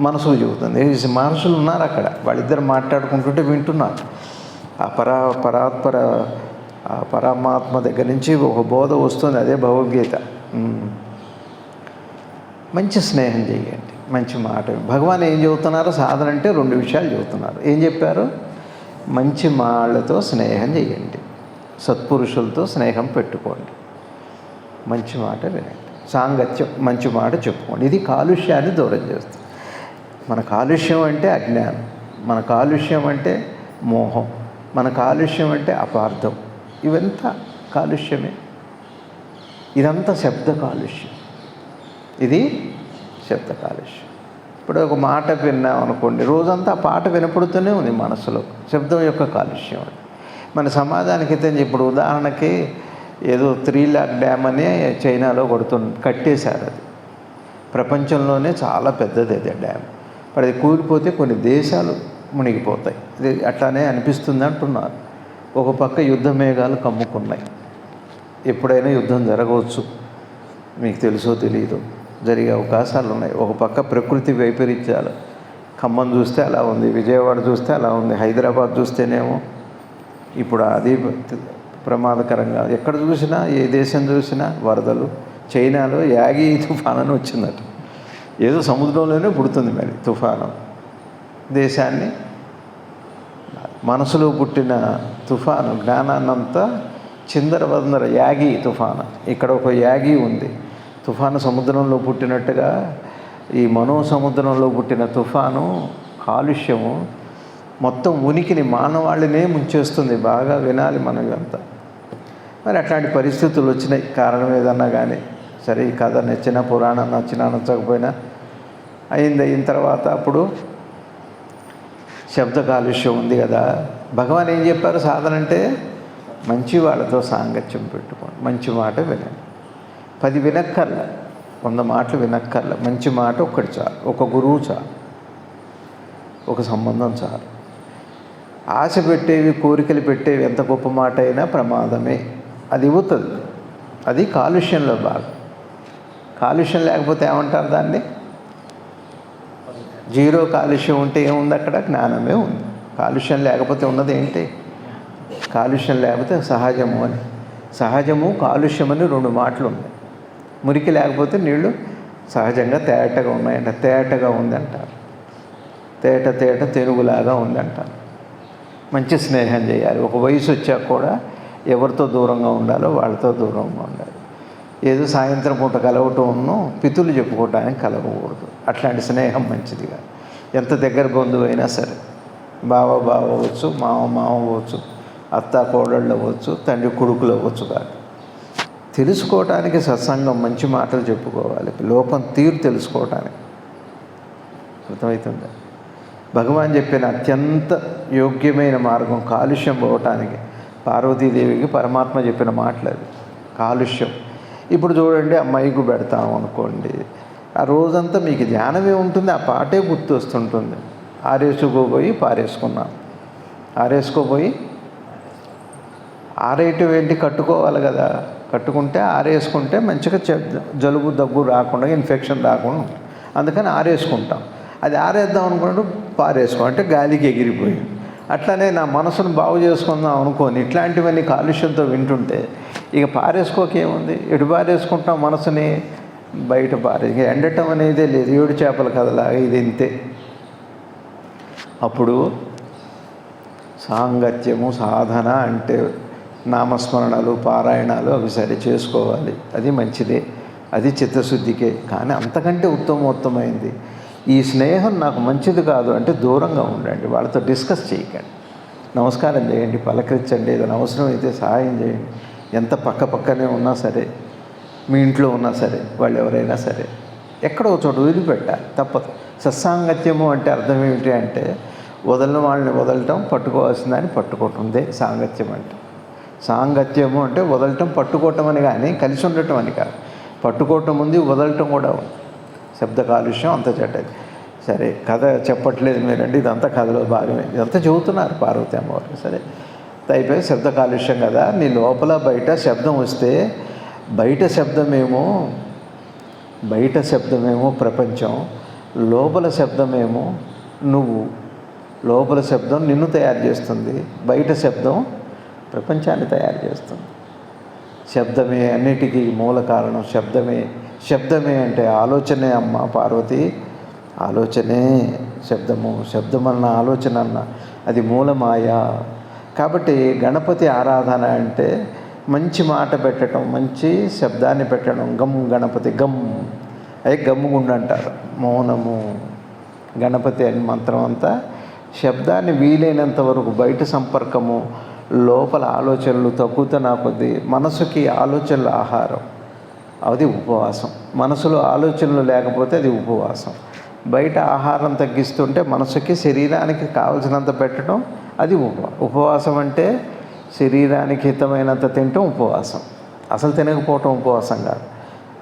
మనసుకు చెబుతుంది. మనుషులు ఉన్నారు అక్కడ, వాళ్ళిద్దరు మాట్లాడుకుంటుంటే వింటున్నారు. ఆ పరమాత్మ దగ్గర నుంచి ఒక బోధ వస్తుంది, అదే భగవద్గీత. మంచి స్నేహం చేయండి, మంచి మాట. భగవాన్ ఏం చెబుతున్నారు? సాధన అంటే 2 విషయాలు చెబుతున్నారు. ఏం చెప్పారు? మంచి మాటలతో స్నేహం చేయండి, సత్పురుషులతో స్నేహం పెట్టుకోండి, మంచి మాట వినండి, సాంగత్యం, మంచి మాట చెప్పుకోండి. ఇది కాలుష్యాన్ని దూరం చేస్తుంది. మన కాలుష్యం అంటే అజ్ఞానం, మన కాలుష్యం అంటే మోహం, మన కాలుష్యం అంటే అపార్థం. ఇవంతా కాలుష్యమే. ఇదంతా శబ్ద కాలుష్యం. ఇది శబ్ద కాలుష్యం. ఇప్పుడు ఒక మాట విన్నాం అనుకోండి, రోజంతా ఆ పాట వినపడుతూనే ఉంది మనసులో. శబ్దం యొక్క కాలుష్యం అది. మన సమాజానికి అయితే ఇప్పుడు ఉదాహరణకి ఏదో 3 లాక్ డ్యామ్ అని చైనాలో కట్టేశారు. అది ప్రపంచంలోనే చాలా పెద్దది అది డ్యామ్. మరి అది కూలిపోతే కొన్ని దేశాలు మునిగిపోతాయి. ఇది అట్లానే అనిపిస్తుంది అంటున్నారు. ఒక పక్క యుద్ధ మేఘాలు కమ్ముకున్నాయి. ఎప్పుడైనా యుద్ధం జరగవచ్చు, మీకు తెలుసో తెలియదు, జరిగే అవకాశాలు ఉన్నాయి. ఒక పక్క ప్రకృతి వైపరీత్యాలు, ఖమ్మం చూస్తే అలా ఉంది, విజయవాడ చూస్తే అలా ఉంది, హైదరాబాద్ చూస్తేనేమో ఇప్పుడు అది ప్రమాదకరంగా, ఎక్కడ చూసినా ఏ దేశం చూసినా వరదలు. చైనాలో యాగి తుఫాను అని వచ్చిందట. ఏదో సముద్రంలోనే పుడుతుంది మరి తుఫాను. దేశాన్ని మనసులో పుట్టిన తుఫాను జ్ఞానాన్నంతా చిందరవందర యాగి తుఫాను. ఇక్కడ ఒక యాగి ఉంది. తుఫాను సముద్రంలో పుట్టినట్టుగా ఈ మనోసముద్రంలో పుట్టిన తుఫాను కాలుష్యము మొత్తం ఉనికిని మానవాళినే ముంచేస్తుంది. బాగా వినాలి మనం ఇదంతా. మరి అట్లాంటి పరిస్థితులు వచ్చినాయి. కారణం ఏదన్నా కానీ సరే, ఈ కథ నచ్చిన, పురాణం నచ్చినా నచ్చకపోయినా అయిన తర్వాత అప్పుడు శబ్ద కాలుష్యం ఉంది కదా. భగవాన్ ఏం చెప్పారు? సాధన అంటే మంచి వాళ్ళతో సాంగత్యం పెట్టుకోండి, మంచి మాట వినండి. 10 వినక్కర్ల, 100 మాటలు వినక్కర్ల. మంచి మాట ఒక్కటి చాలు, ఒక గురువు చాలు, ఒక సంబంధం చాలు. ఆశ పెట్టేవి, కోరికలు పెట్టేవి ఎంత గొప్ప మాట అయినా ప్రమాదమే. అది ఇవ్వుతుంది. అది కాలుష్యంలో భాగం. కాలుష్యం లేకపోతే ఏమంటారు దాన్ని? జీరో కాలుష్యం ఉంటే ఏముంది అక్కడ? జ్ఞానమే ఉంది. కాలుష్యం లేకపోతే ఉన్నది ఏంటి? కాలుష్యం లేకపోతే సహజము అని. సహజము, కాలుష్యం అని 2 మాటలు ఉన్నాయి. మురికి లేకపోతే నీళ్లు సహజంగా తేటగా ఉన్నాయంట. తేటగా ఉందంటారు. తేట తెనుగులాగా ఉందంటారు. మంచి స్నేహం చేయాలి. ఒక వయసు వచ్చాక కూడా ఎవరితో దూరంగా ఉండాలో వాళ్ళతో దూరంగా ఉండాలి. ఏదో సాయంత్రం పూట కలవటంను పితులు చెప్పుకోవటానికి కలవకూడదు. అట్లాంటి స్నేహం మంచిదిగా. ఎంత దగ్గర బంధువు అయినా సరే, బావ అవ్వచ్చు, మామ అవ్వచ్చు, అత్త కోడళ్ళు అవ్వచ్చు, తండ్రి కొడుకులు అవ్వచ్చు. కాదు, తెలుసుకోవటానికి సత్సంగం, మంచి మాటలు చెప్పుకోవాలి. లోకం తీరు తెలుసుకోవటానికి. అర్థమవుతుంది? భగవాన్ చెప్పిన అత్యంత యోగ్యమైన మార్గం కాలుష్యం పోవటానికి. పార్వతీదేవికి పరమాత్మ చెప్పిన మాటలు అది. కాలుష్యం. ఇప్పుడు చూడండి, అమ్మాయికి పెడతాం అనుకోండి, ఆ రోజంతా మీకు ధ్యానమే ఉంటుంది, ఆ పాటే గుర్తు వస్తుంటుంది. ఆరేసుకోబోయి పారేసుకున్నాం, ఆరేసుకోబోయి ఆరేయటం ఏంటి? కట్టుకోవాలి కదా. కట్టుకుంటే ఆరేసుకుంటే మంచిగా జలుబు దగ్గు రాకుండా, ఇన్ఫెక్షన్ రాకుండా. అందుకని ఆరేసుకుంటాం. అది ఆరేద్దాం అనుకున్నట్టు పారేసుకో అంటే గాలికి ఎగిరిపోయి. అట్లానే నా మనసును బాగు చేసుకుందాం అనుకోని ఇట్లాంటివన్నీ కాలుష్యంతో వింటుంటే ఇక పారేసుకోకేముంది? ఎటు పారేసుకుంటాం మనసుని? బయట ఇక ఎండటం అనేదే లేదు. 7 చేపల కథలాగా ఇది ఇంతే. అప్పుడు సాంగత్యము, సాధన అంటే నామస్మరణలు, పారాయణాలు అవి సరి చేసుకోవాలి. అది మంచిదే, అది చిత్తశుద్ధికే. కానీ అంతకంటే ఉత్తమోత్తమైంది ఈ స్నేహం నాకు మంచిది కాదు అంటే దూరంగా ఉండండి. వాళ్ళతో డిస్కస్ చేయకండి. నమస్కారం చేయండి, పలకరించండి, ఏదైనా అవసరం అయితే సహాయం చేయండి. ఎంత పక్కనే ఉన్నా సరే, మీ ఇంట్లో ఉన్నా సరే, వాళ్ళు ఎవరైనా సరే ఎక్కడో చోట వదిలిపెట్టాలి, తప్పదు. సత్సాంగత్యము అంటే అర్థం ఏమిటి అంటే వదలని వాళ్ళని వదలటం, పట్టుకోవాల్సిన దాన్ని పట్టుకోవటందే సాంగత్యం అంటే. సాంగత్యము అంటే వదలటం, పట్టుకోవటం అని కానీ కలిసి ఉండటం అని కాదు. పట్టుకోవటం ఉంది, వదలటం కూడా ఉంది. శబ్ద కాలుష్యం అంత చెడ్డది. సరే, కథ చెప్పట్లేదు మీరండి, ఇదంతా కథలో భాగమే. ఇదంతా చెబుతున్నారు పార్వతీ అమ్మవారు. సరే, అయిపోయి శబ్ద కాలుష్యం కదా. నీ లోపల బయట శబ్దం వస్తే బయట శబ్దమేమో ప్రపంచం, లోపల శబ్దమేమో నువ్వు. లోపల శబ్దం నిన్ను తయారు చేస్తుంది, బయట శబ్దం ప్రపంచాన్ని తయారు చేస్తుంది. శబ్దమే అన్నిటికీ మూల కారణం. శబ్దమే అంటే ఆలోచనే అమ్మ పార్వతి. ఆలోచనే శబ్దము. శబ్దమన్న ఆలోచన అన్న అది మూలమాయ. కాబట్టి గణపతి ఆరాధన అంటే మంచి మాట పెట్టడం, మంచి శబ్దాన్ని పెట్టడం. గమ్ గణపతి, గమ్ అదే గమ్ముగుండు అంటారు, మౌనము. గణపతి అని మంత్రం అంతా శబ్దాన్ని వీలైనంత వరకు బయట సంపర్కము, లోపల ఆలోచనలు తగ్గుతున్న కొద్దీ మనసుకి ఆలోచనలు ఆహారం. అది ఉపవాసం. మనసులో ఆలోచనలు లేకపోతే అది ఉపవాసం. బయట ఆహారం తగ్గిస్తుంటే మనసుకి శరీరానికి కావలసినంత పెట్టడం అది ఉపవాసం. అంటే శరీరానికి హితమైనంత తినటం ఉపవాసం. అసలు తినకపోవటం ఉపవాసం కాదు.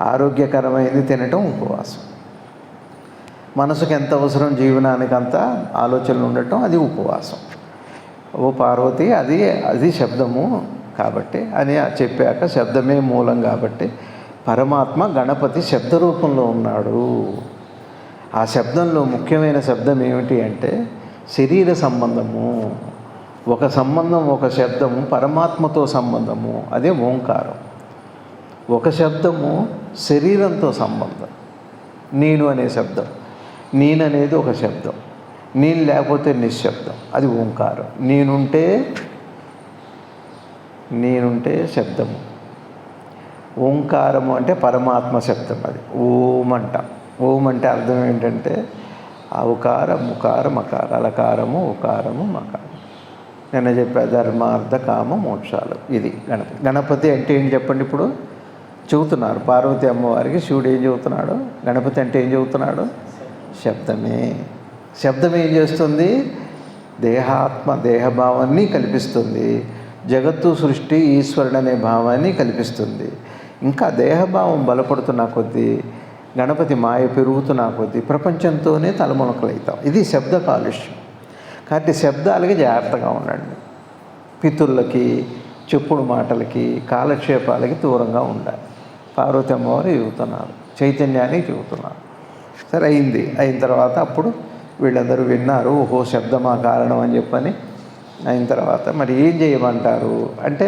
ఆరోగ్యకరమైనది తినటం ఉపవాసం. మనసుకు ఎంత అవసరం జీవనానికి అంత ఆలోచనలు ఉండటం అది ఉపవాసం. ఓ పార్వతి, అది శబ్దము కాబట్టి అని చెప్పాక శబ్దమే మూలం కాబట్టి పరమాత్మ గణపతి శబ్ద రూపంలో ఉన్నాడు. ఆ శబ్దంలో ముఖ్యమైన శబ్దం ఏమిటి అంటే శరీర సంబంధము. ఒక సంబంధం, ఒక శబ్దము పరమాత్మతో సంబంధము, అదే ఓంకారం. ఒక శబ్దము శరీరంతో సంబంధం, నేను అనే శబ్దం. నేననేది ఒక శబ్దం, నేను లేకపోతే నిశ్శబ్దం, అది ఓంకారం. నేనుంటే శబ్దము. ఓంకారము అంటే పరమాత్మ శబ్దం. అది ఓం అంటాం. ఓం అంటే అర్థం ఏంటంటే ఔకార ముకార మకార, అలకారము ఉకారము మకారం. నిన్న చెప్పా ధర్మార్థ కామ మోక్షాలు. ఇది గణపతి అంటే ఏంటి చెప్పండి. ఇప్పుడు చెబుతున్నారు పార్వతి అమ్మవారికి శివుడు ఏం చెబుతున్నాడు, గణపతి అంటే ఏం చెబుతున్నాడు? శబ్దమే. శబ్దం ఏం చేస్తుంది? దేహభావాన్ని కల్పిస్తుంది. జగత్తు సృష్టి ఈశ్వరుడు అనే భావాన్ని కల్పిస్తుంది. ఇంకా దేహభావం బలపడుతున్న కొద్దీ, గణపతి మాయ పెరుగుతున్న కొద్దీ ప్రపంచంతోనే తలమునకలవుతాం. ఇది శబ్ద కాలుష్యం. కాబట్టి శబ్దాలకి జాగ్రత్తగా ఉండండి. పితుర్లకి, చెప్పుడు మాటలకి, కాలక్షేపాలకి దూరంగా ఉండాలి. పార్వతి అమ్మవారు చెబుతున్నారు, చైతన్యానికి చెబుతున్నారు. సరే అయిన తర్వాత అప్పుడు వీళ్ళందరూ విన్నారు. ఓహో శబ్దమా కారణం అని చెప్పని అయిన తర్వాత మరి ఏం చేయమంటారు అంటే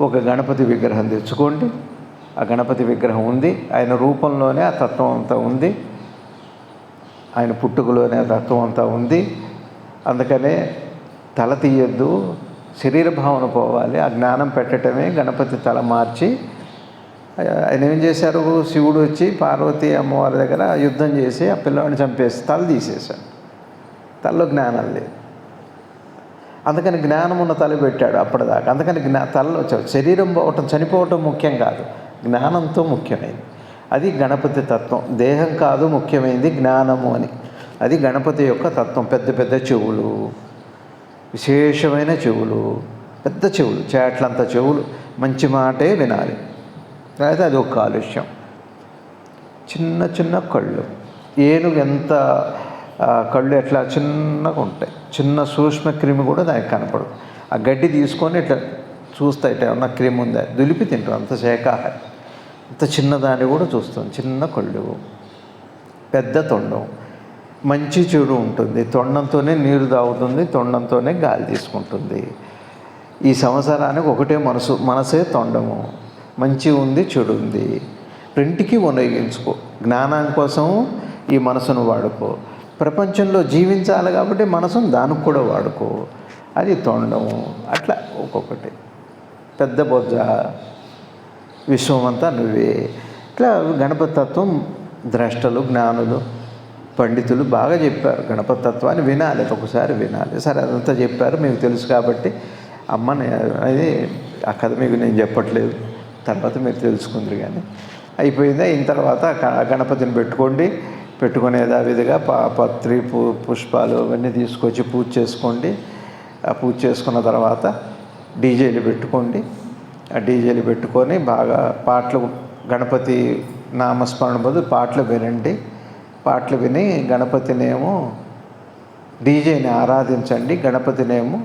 ఒక గణపతి విగ్రహం తెచ్చుకోండి. ఆ గణపతి విగ్రహం ఉంది, ఆయన రూపంలోనే ఆ తత్వం అంతా ఉంది, ఆయన పుట్టుకలోనే ఆ తత్వం అంతా ఉంది. అందుకనే తల తీయొద్దు, శరీర భావన పోవాలి. ఆ జ్ఞానం పెట్టడమే గణపతి తల మార్చి. ఆయన ఏం చేశారు? శివుడు వచ్చి పార్వతీ అమ్మవారి దగ్గర యుద్ధం చేసి ఆ పిల్లవాడిని చంపేసి తల తీసేశాడు. తలలో జ్ఞానం లేదు. అందుకని జ్ఞానం ఉన్న తల పెట్టాడు అప్పటిదాకా. అందుకని తలలో శరీరం పోవటం, చనిపోవటం ముఖ్యం కాదు, జ్ఞానంతో ముఖ్యమైనది. అది గణపతి తత్వం. దేహం కాదు ముఖ్యమైనది, జ్ఞానము అని. అది గణపతి యొక్క తత్వం. పెద్ద పెద్ద చెవులు, విశేషమైన చెవులు, పెద్ద చెవులు, చేట్లంత చెవులు, మంచి మాటే వినాలి. అయితే అది ఒక కాలుష్యం. చిన్న చిన్న కళ్ళు, ఏనుగు ఎంత కళ్ళు ఎట్లా చిన్నగా ఉంటాయి, చిన్న సూక్ష్మ క్రిమి కూడా దానికి కనపడదు. ఆ గడ్డి తీసుకొని ఇట్లా చూస్తా, ఇట్లా ఉన్న క్రిమి ఉందా దులిపి తింటాం. అంత శాఖాహారి. అంత చిన్నదాన్ని కూడా చూస్తాం. చిన్న కళ్ళు, పెద్ద తొండం, మంచి చెడు ఉంటుంది. తొండంతోనే నీరు తాగుతుంది, తొండంతోనే గాలి తీసుకుంటుంది. ఈ సంవత్సరానికి ఒకటే మనసే తొండము. మంచి ఉంది, చెడు ఉంది, రెంటికి వినియోగించుకో. జ్ఞానం కోసం ఈ మనసును వాడుకో. ప్రపంచంలో జీవించాలి కాబట్టి మనసును దానికి కూడా వాడుకో. అది తొండము. అట్లా ఒక్కొక్కటి. పెద్ద బొజ్జ, విశ్వమంతా నువ్వే. ఇట్లా గణపతి తత్వం ద్రష్టలు, జ్ఞానులు, పండితులు బాగా చెప్పారు. గణపతి తత్వాన్ని వినాలి, ఒకసారి వినాలి. సరే అదంతా చెప్పారు, మీకు తెలుసు కాబట్టి అమ్మని అది ఆ కథ మీకు నేను చెప్పట్లేదు, తర్వాత మీరు తెలుసుకుందరు. కానీ అయిపోయింది. అయిన తర్వాత గణపతిని పెట్టుకొని యథావిధిగా పత్రి పుష్పాలు అవన్నీ తీసుకొచ్చి పూజ చేసుకోండి. ఆ పూజ చేసుకున్న తర్వాత డీజేలు పెట్టుకోండి. ఆ డీజేలు పెట్టుకొని బాగా పాటలు, గణపతి నామస్మరణ బదులు పాటలు వినండి. పాటలు విని గణపతినేమో డీజేని ఆరాధించండి, గణపతినేమో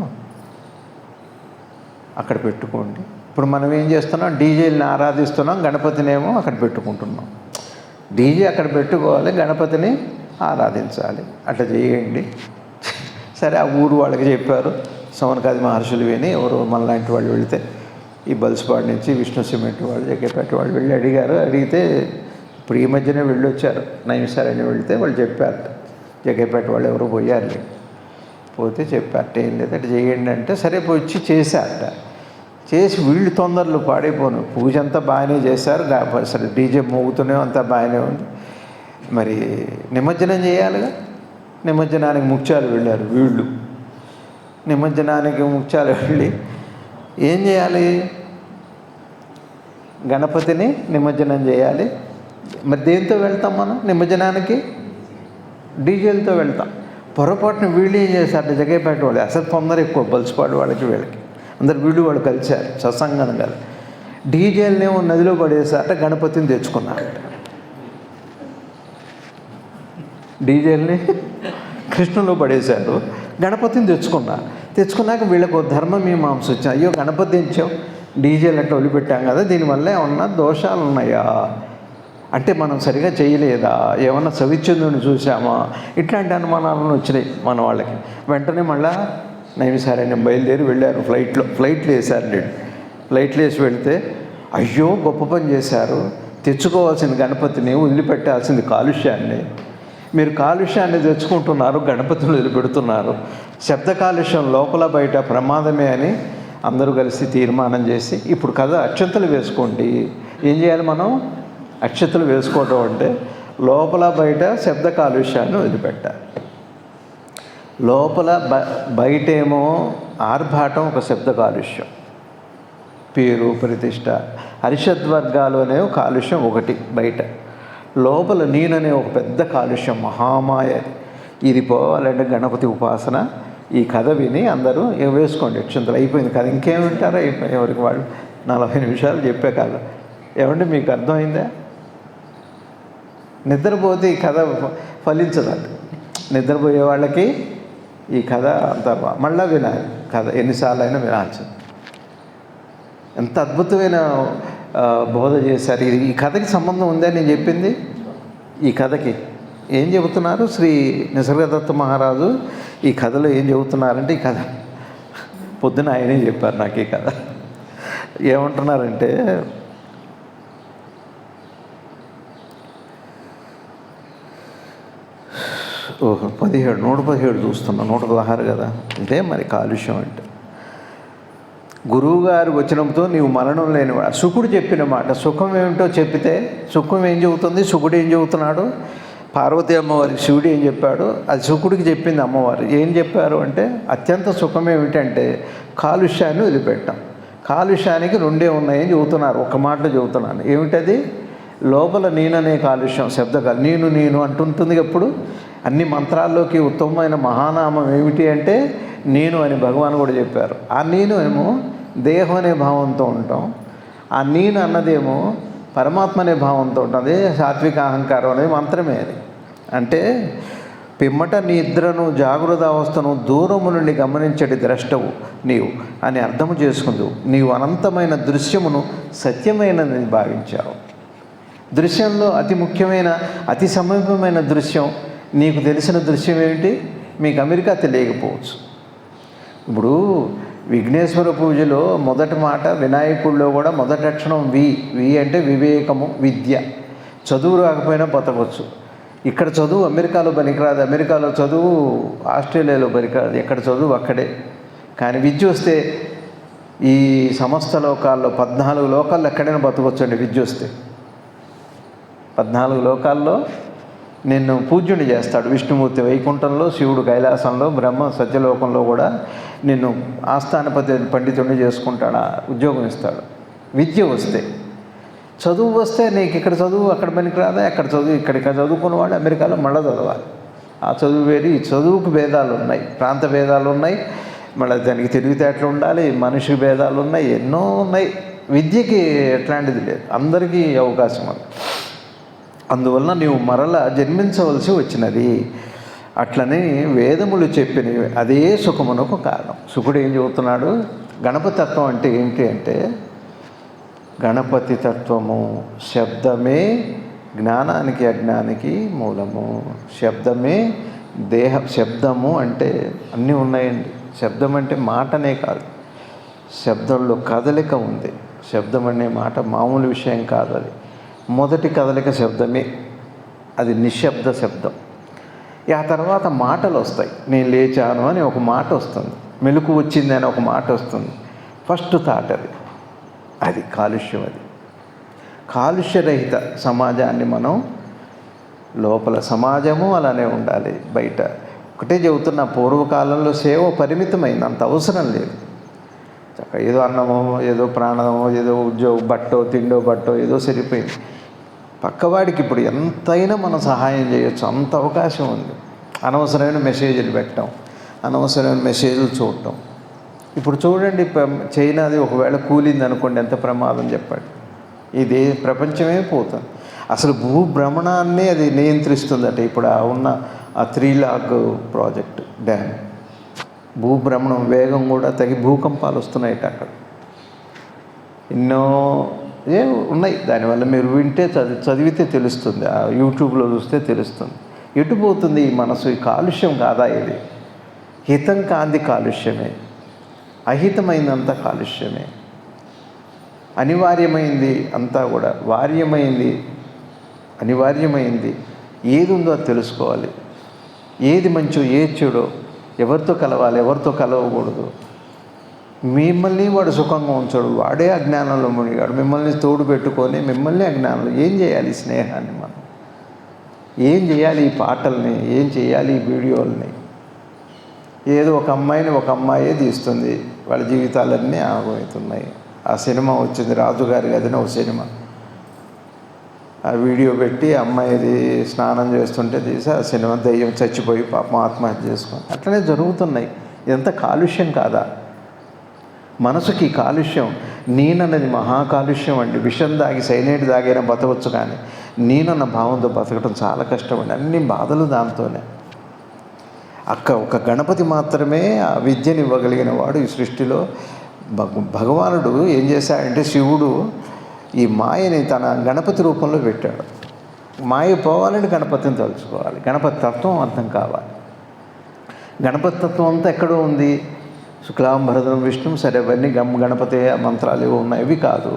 అక్కడ పెట్టుకోండి. ఇప్పుడు మనం ఏం చేస్తున్నాం? డీజేని ఆరాధిస్తున్నాం, గణపతినేమో అక్కడ పెట్టుకుంటున్నాం. డీజే అక్కడ పెట్టుకోవాలి, గణపతిని ఆరాధించాలి. అట్లా చేయండి. సరే ఆ ఊరు వాళ్ళకి చెప్పారు. సౌనకాది మహర్షులు విని ఎవరు మనలాంటి వాళ్ళు వెళితే ఈ బల్స్పాడు నుంచి విష్ణు సిమెంట్ వాళ్ళు, జగ్గేపేట వాళ్ళు వెళ్ళి అడిగారు. అడిగితే ఇప్పుడు ఈ మధ్యనే వెళ్ళి వచ్చారు. నైమిసారని వెళితే వాళ్ళు చెప్పారు. జగ్గేపేట వాళ్ళు ఎవరో పోయారు. పోతే చెప్పారట ఏం లేదు అట్లా చేయండి అంటే సరే వచ్చి చేశారట. చేసి వీళ్ళు తొందరలు పాడైపోను. పూజ అంతా బాగానే చేశారు, సరే డీజే మోగుతూనే అంతా బాగానే ఉంది. మరి నిమజ్జనం చేయాలిగా. నిమజ్జనానికి ముత్యాలు వెళ్ళారు వీళ్ళు. నిమజ్జనానికి ముత్యాలు వెళ్ళి ఏం చేయాలి? గణపతిని నిమజ్జనం చేయాలి. మరి దేంతో వెళ్తాం మనం నిమజ్జనానికి? డీజేలతో వెళ్తాం. పొరపాటున వీళ్ళు ఏం చేశారు, జగేపేట వాళ్ళు అసలు కొందరు ఎక్కువ బలిసిపాడు వాళ్ళకి వీళ్ళకి అందరు వాళ్ళు కలిశారు సత్సంగం కాదు. డీజేలనేమో నదిలో పడేసారట, గణపతిని తెచ్చుకున్నారట. డీజేల్ని కృష్ణలో పడేశారు, గణపతిని తెచ్చుకున్నాక వీళ్ళకు ధర్మమీమాంస వచ్చింది. అయ్యో గణపతి తెచ్చాం, డీజేలు అంటే వదిలిపెట్టాం కదా, దీనివల్ల ఏమన్నా దోషాలు ఉన్నాయా అంటే మనం సరిగా చేయలేదా, ఏమన్నా సవిచ్ఛందుని చూసామా, ఇట్లాంటి అనుమానాలను వచ్చినాయి మన వాళ్ళకి. వెంటనే మళ్ళా నైమిసారణ్యం బయలుదేరి వెళ్ళారు. ఫ్లైట్లు వేశారు. ఫ్లైట్లు వేసి వెళితే అయ్యో గొప్ప పని చేశారు, తెచ్చుకోవాల్సిన గణపతిని వదిలిపెట్టాల్సింది కాలుష్యాన్ని, మీరు కాలుష్యాన్ని తెచ్చుకుంటున్నారు, గణపతిని వదిలిపెడుతున్నారు, శబ్ద కాలుష్యం లోపల బయట ప్రమాదమే అని అందరూ కలిసి తీర్మానం చేసి ఇప్పుడు కదా అక్షంతలు వేసుకోండి. ఏం చేయాలి మనం? అక్షతలు వేసుకోవటం అంటే లోపల బయట శబ్ద కాలుష్యాన్ని వదిలిపెట్టాలి. లోపల బయటేమో ఆర్భాటం ఒక శబ్ద కాలుష్యం, పేరు ప్రతిష్ట హరిషద్వర్గాలు అనే కాలుష్యం ఒకటి బయట. లోపల నేననే ఒక పెద్ద కాలుష్యం మహామాయ. ఇది పోవాలంటే గణపతి ఉపాసన. ఈ కథ విని అందరూ వేసుకోండి అక్షంతలు. అయిపోయింది కథ, ఇంకేం వింటారా? అయిపోయింది. ఎవరికి వాళ్ళు 40 నిమిషాలు చెప్పే కథ. ఏమంటే మీకు అర్థమైందా? నిద్రపోతే ఈ కథ ఫలించదండి. నిద్రపోయే వాళ్ళకి ఈ కథ అంత మళ్ళా వినాలి. కథ ఎన్నిసార్లు అయినా వినాల్సింది. ఎంత అద్భుతమైన బోధ చేశారు. ఇది ఈ కథకి సంబంధం ఉందా నేను చెప్పింది? ఈ కథకి ఏం చెబుతున్నారు శ్రీ నిసర్గదత్త మహారాజు ఈ కథలో ఏం చెబుతున్నారంటే, ఈ కథ పొద్దున ఆయనే చెప్పారు నాకు ఈ కథ. ఏమంటున్నారంటే, ఓహో 117 చూస్తున్నా, 116 కదా. అంటే మరి కాలుష్యం అంటే గురువుగారు వచనంతో నీవు మరణం లేనివాడు. శుకుడు చెప్పిన మాట. సుఖం ఏమిటో చెప్పితే సుఖం ఏం చెబుతుంది? శుకుడు ఏం చెబుతున్నాడు? పార్వతీ అమ్మవారికి శివుడు ఏం చెప్పాడు? అది శుకుడికి చెప్పింది అమ్మవారు. ఏం చెప్పారు అంటే, అత్యంత సుఖం ఏమిటంటే కాలుష్యాన్ని వదిలిపెట్టాం. కాలుష్యానికి 2 ఉన్నాయని చెబుతున్నారు. ఒక మాటలో చెబుతున్నాను. ఏమిటది? లోపల నేననే కాలుష్యం, శబ్దకాలు. నేను అంటుంటుంది. ఎప్పుడు అన్ని మంత్రాల్లోకి ఉత్తమమైన మహానామం ఏమిటి అంటే నేను అని భగవాన్ కూడా చెప్పారు. ఆ నేను ఏమో దేహం అనే భావంతో ఉంటాం, ఆ నేను అన్నదేమో పరమాత్మ అనే భావంతో ఉంటాం. అదే సాత్విక అహంకారం అనేది మంత్రమే. అది అంటే పిమ్మట నిద్రను జాగృత అవస్థను దూరము నుండి గమనించటి ద్రష్టవు నీవు అని అర్థము చేసుకుందు. నీవు అనంతమైన దృశ్యమును సత్యమైనదని భావించావు. దృశ్యంలో అతి ముఖ్యమైన అతి సమీపమైన దృశ్యం నీకు తెలిసిన దృశ్యం ఏమిటి? మీకు అమెరికా తెలియకపోవచ్చు. ఇప్పుడు విఘ్నేశ్వర పూజలో మొదటి మాట, వినాయకుడిలో కూడా మొదటి అక్షరం వి అంటే వివేకము, విద్య. చదువు రాకపోయినా బతకొచ్చు. ఇక్కడ చదువు అమెరికాలో పనికిరాదు, అమెరికాలో చదువు ఆస్ట్రేలియాలో పనికిరాదు, ఎక్కడ చదువు అక్కడే. కానీ విద్య వస్తే ఈ సమస్త లోకాల్లో 14 లోకాల్లో ఎక్కడైనా బతకొచ్చండి. విద్య వస్తే 14 లోకాల్లో నిన్ను పూజ్యుని చేస్తాడు. విష్ణుమూర్తి వైకుంఠంలో, శివుడు కైలాసంలో, బ్రహ్మ సత్యలోకంలో కూడా నిన్ను ఆస్థానపతి పండితుడిని చేసుకుంటాడు, ఉద్యోగం ఇస్తాడు. విద్య వస్తే. చదువు వస్తే నీకు ఇక్కడ చదువు అక్కడ పనికిరాదా, అక్కడ చదువు ఇక్కడ చదువుకున్న వాడు అమెరికాలో మళ్ళీ చదవాలి. ఆ చదువు వేరు. ఈ చదువుకు భేదాలు ఉన్నాయి, ప్రాంత భేదాలు ఉన్నాయి, మళ్ళీ దానికి తెలివితేటలు ఉండాలి, మనిషి భేదాలు ఉన్నాయి, ఎన్నో ఉన్నాయి. విద్యకి ఎట్లాంటిది లేదు, అందరికీ అవకాశం ఉంది. అందువలన నీవు మరల జన్మించవలసి వచ్చినది. అట్లని వేదములు చెప్పినవి అదే సుఖమునకు కారణం. సుఖుడు ఏం చెబుతున్నాడు? గణపతి తత్వం అంటే ఏంటి అంటే, గణపతి తత్వము శబ్దమే జ్ఞానానికి అజ్ఞానికి మూలము. శబ్దమే శబ్దము అంటే అన్నీ ఉన్నాయండి. శబ్దం అంటే మాటనే కాదు, శబ్దంలో కదలిక ఉంది. శబ్దం అనే మాట మామూలు విషయం కాదు. అది మొదటి కదలిక శబ్దమే, అది నిశ్శబ్ద శబ్దం. ఆ తర్వాత మాటలు వస్తాయి. నేను లేచాను అని ఒక మాట వస్తుంది, మెలకు వచ్చింది అని ఒక మాట వస్తుంది. ఫస్ట్ థాట్ అది కాలుష్యం. అది కాలుష్యరహిత సమాజాన్ని మనం లోపల సమాజము అలానే ఉండాలి. బయట ఒకటే చెబుతున్న, పూర్వకాలంలో సేవ పరిమితమైంది, అంత అవసరం లేదు. చక్కగా ఏదో అన్నమో, ఏదో ప్రాణమో, ఏదో ఉద్యోగం, బట్టో తిండో బట్టో ఏదో సరిపోయింది. పక్కవాడికి ఇప్పుడు ఎంతైనా మనం సహాయం చేయొచ్చు, అంత అవకాశం ఉంది. అనవసరమైన మెసేజ్లు పెట్టడం, అనవసరమైన మెసేజ్లు చూడటం. ఇప్పుడు చూడండి, చైనాది ఒకవేళ కూలింది అనుకోండి, ఎంత ప్రమాదం చెప్పండి. ఇది ప్రపంచమే పోతుంది. అసలు భూభ్రమణాన్ని అది నియంత్రిస్తుందట. ఇప్పుడు ఉన్న ఆ 3 లాగ్ ప్రాజెక్ట్ డ్యామ్, భూభ్రమణం వేగం కూడా తగ్గి భూకంపాలు వస్తున్నాయట అక్కడ. ఎన్నో ఉన్నాయి. దానివల్ల మీరు వింటే చదివితే తెలుస్తుంది, ఆ యూట్యూబ్లో చూస్తే తెలుస్తుంది. ఎటు పోతుంది ఈ మనసు? ఈ కాలుష్యం కాదా ఇది? హితం కాంది కాలుష్యమే, అహితమైందంతా కాలుష్యమే, అనివార్యమైంది అంతా కూడా వార్యమైంది, అనివార్యమైంది. ఏది ఉందో అది తెలుసుకోవాలి. ఏది మంచో ఏది చెడో, ఎవరితో కలవాలి ఎవరితో కలవకూడదు. మిమ్మల్ని వాడు సుఖంగా ఉంచాడు, వాడే అజ్ఞానంలో మునిగాడు. మిమ్మల్ని తోడు పెట్టుకొని మిమ్మల్ని అజ్ఞానంలో ఏం చేయాలి? ఈ స్నేహాన్ని మనం ఏం చేయాలి? ఈ పాటల్ని ఏం చేయాలి? ఈ వీడియోల్ని ఏదో ఒక అమ్మాయిని ఒక అమ్మాయే తీస్తుంది, వాళ్ళ జీవితాలన్నీ ఆగమవుతున్నాయి. ఆ సినిమా వచ్చింది, రాజుగారి గదిన ఒక సినిమా. ఆ వీడియో పెట్టి అమ్మాయిది స్నానం చేస్తుంటే తీసి ఆ సినిమా, దయ్యం చచ్చిపోయి పాపం ఆత్మహత్య చేసుకొని అట్లనే జరుగుతున్నాయి. ఇదంతా కాలుష్యం కాదా? మనసుకి కాలుష్యం. నేనన్నది మహా కాలుష్యం అండి. విషం దాగి సైనైడ్ దాగైనా బతవచ్చు, కానీ నేనన్న భావంతో బతకడం చాలా కష్టం అండి. అన్ని బాధలు దాంతోనే. ఒక గణపతి మాత్రమే ఆ విద్యని ఇవ్వగలిగిన వాడు ఈ సృష్టిలో. భగవానుడు ఏం చేశాడంటే, శివుడు ఈ మాయని తన గణపతి రూపంలో పెట్టాడు. మాయ పోవాలంటే గణపతిని తలుచుకోవాలి, గణపతి తత్వం అర్థం కావాలి. గణపతి తత్వం అంతా ఎక్కడో ఉంది. శుక్లాంబరధరం విష్ణు, సరే అవన్నీ గణపతి మంత్రాలు ఏవో ఉన్నాయి, ఇవి కాదు.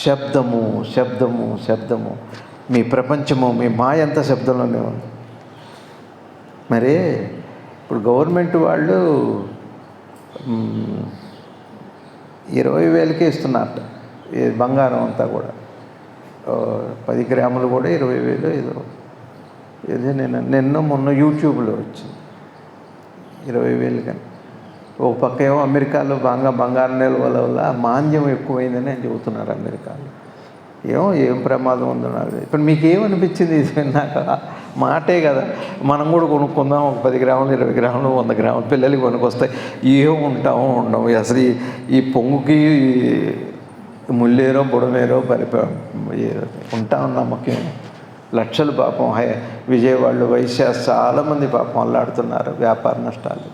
శబ్దము శబ్దము శబ్దము. మీ ప్రపంచము, మీ మాయ అంతా శబ్దంలోనే ఉంది. మరే ఇప్పుడు గవర్నమెంట్ వాళ్ళు 20,000కే ఇస్తున్నారట ఈ బంగారం అంతా కూడా. 10 గ్రాములు కూడా 20,000 ఏదో. ఇది నిన్న మొన్న యూట్యూబ్లో వచ్చింది 20,000 కానీ. ఒక పక్క ఏమో అమెరికాలో బంగారం నిల్వల వల్ల మాంద్యం ఎక్కువైందని అని చెబుతున్నారు అమెరికాలో. ఏం ప్రమాదం ఉందో నాకు. ఇప్పుడు మీకేమనిపించింది ఇది విన్నాక? మాటే కదా, మనం కూడా కొనుక్కుందాం. ఒక 10 గ్రాములు 20 గ్రాములు 100 గ్రాములు పిల్లలకి కొనుక్కొస్తాయి. ఉండవు. అసలు ఈ పొంగుకి ముల్లేరో బుడమేరో ఉంటాం నమ్మకం. లక్షలు పాపం విజయవాడలో వైశ్య చాలామంది పాపం అల్లాడుతున్నారు, వ్యాపార నష్టాలు.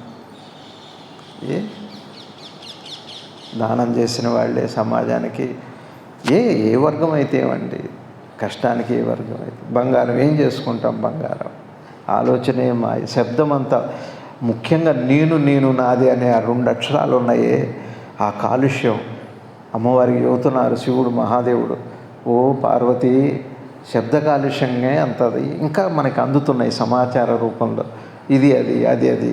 దానం చేసిన వాళ్ళే సమాజానికి ఏ వర్గం అయితే ఏమండి, కష్టానికి ఏ వర్గం అయితే. బంగారం ఏం చేసుకుంటాం? బంగారం ఆలోచనే మాయ. శబ్దం అంతా ముఖ్యంగా నేను నాది అనే ఆ 2 అక్షరాలు ఉన్నాయే, ఆ కాలుష్యం. అమ్మవారికి చెబుతున్నారు శివుడు మహాదేవుడు, ఓ పార్వతి, శబ్ద కాలుష్యంగా అంతది ఇంకా మనకి అందుతున్నాయి సమాచార రూపంలో. ఇది అది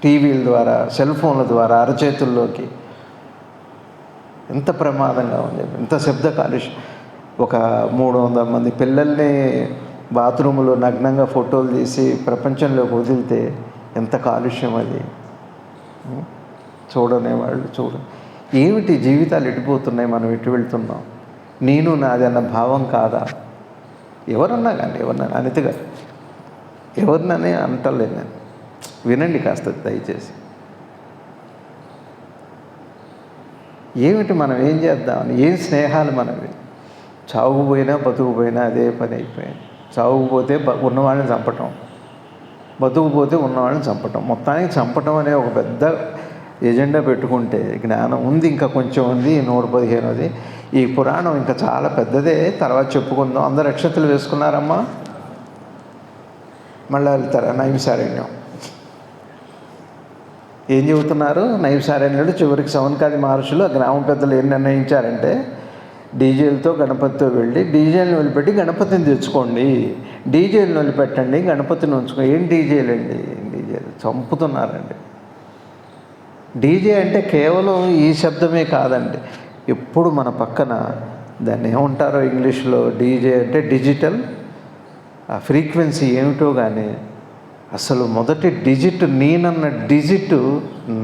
టీవీల ద్వారా, సెల్ ఫోన్ల ద్వారా అరచేతుల్లోకి. ఎంత ప్రమాదంగా ఉంది, ఎంత శబ్ద కాలుష్యం. ఒక 300 మంది పిల్లల్ని బాత్రూంలో నగ్నంగా ఫోటోలు తీసి ప్రపంచంలోకి వదిలితే ఎంత కాలుష్యం అది. చూడని ఏమిటి జీవితాలు ఎటుపోతున్నాయి, మనం ఎటు వెళ్తున్నాం? నేను నాది అన్న భావం కాదా? ఎవరన్నా కానీ, ఎవరన్నా అనిత గారు, ఎవరినని అంటలేదు నేను. వినండి కాస్త దయచేసి. ఏమిటి మనం ఏం చేద్దామని, ఏం స్నేహాలు మనవి? చావుకుపోయినా బతుకుపోయినా అదే పని అయిపోయింది. చావుకుపోతే ఉన్నవాళ్ళని చంపటం, బతుకుపోతే ఉన్నవాళ్ళని చంపటం. మొత్తానికి చంపటం అనే ఒక పెద్ద ఎజెండా పెట్టుకుంటే జ్ఞానం ఉంది, ఇంకా కొంచెం ఉంది. 115 ఈ పురాణం ఇంకా చాలా పెద్దదే, తర్వాత చెప్పుకుందాం. అందరు అక్షతలు వేసుకున్నారమ్మా? మళ్ళీ వెళ్తారా? నైమిసారణ్యం ఏం చెబుతున్నారు? నైమిసారణ్యుడు చివరికి సౌనకాది మహర్షులు ఆ గ్రామ పెద్దలు ఏం నిర్ణయించారంటే, డీజేలతో గణపతితో వెళ్ళి డీజేలను వదిలిపెట్టి గణపతిని తెచ్చుకోండి, డీజేలను వదిలిపెట్టండి, గణపతిని ఉంచుకోండి. ఏం డీజేలు అండి? డీజేలు చంపుతున్నారండి. డీజే అంటే కేవలం ఈ శబ్దమే కాదండి, ఎప్పుడు మన పక్కన దాన్ని ఏమంటారో ఇంగ్లీష్లో, డీజే అంటే డిజిటల్. ఆ ఫ్రీక్వెన్సీ ఏమిటో కానీ అసలు మొదటి డిజిట్, నేనన్న డిజిట్,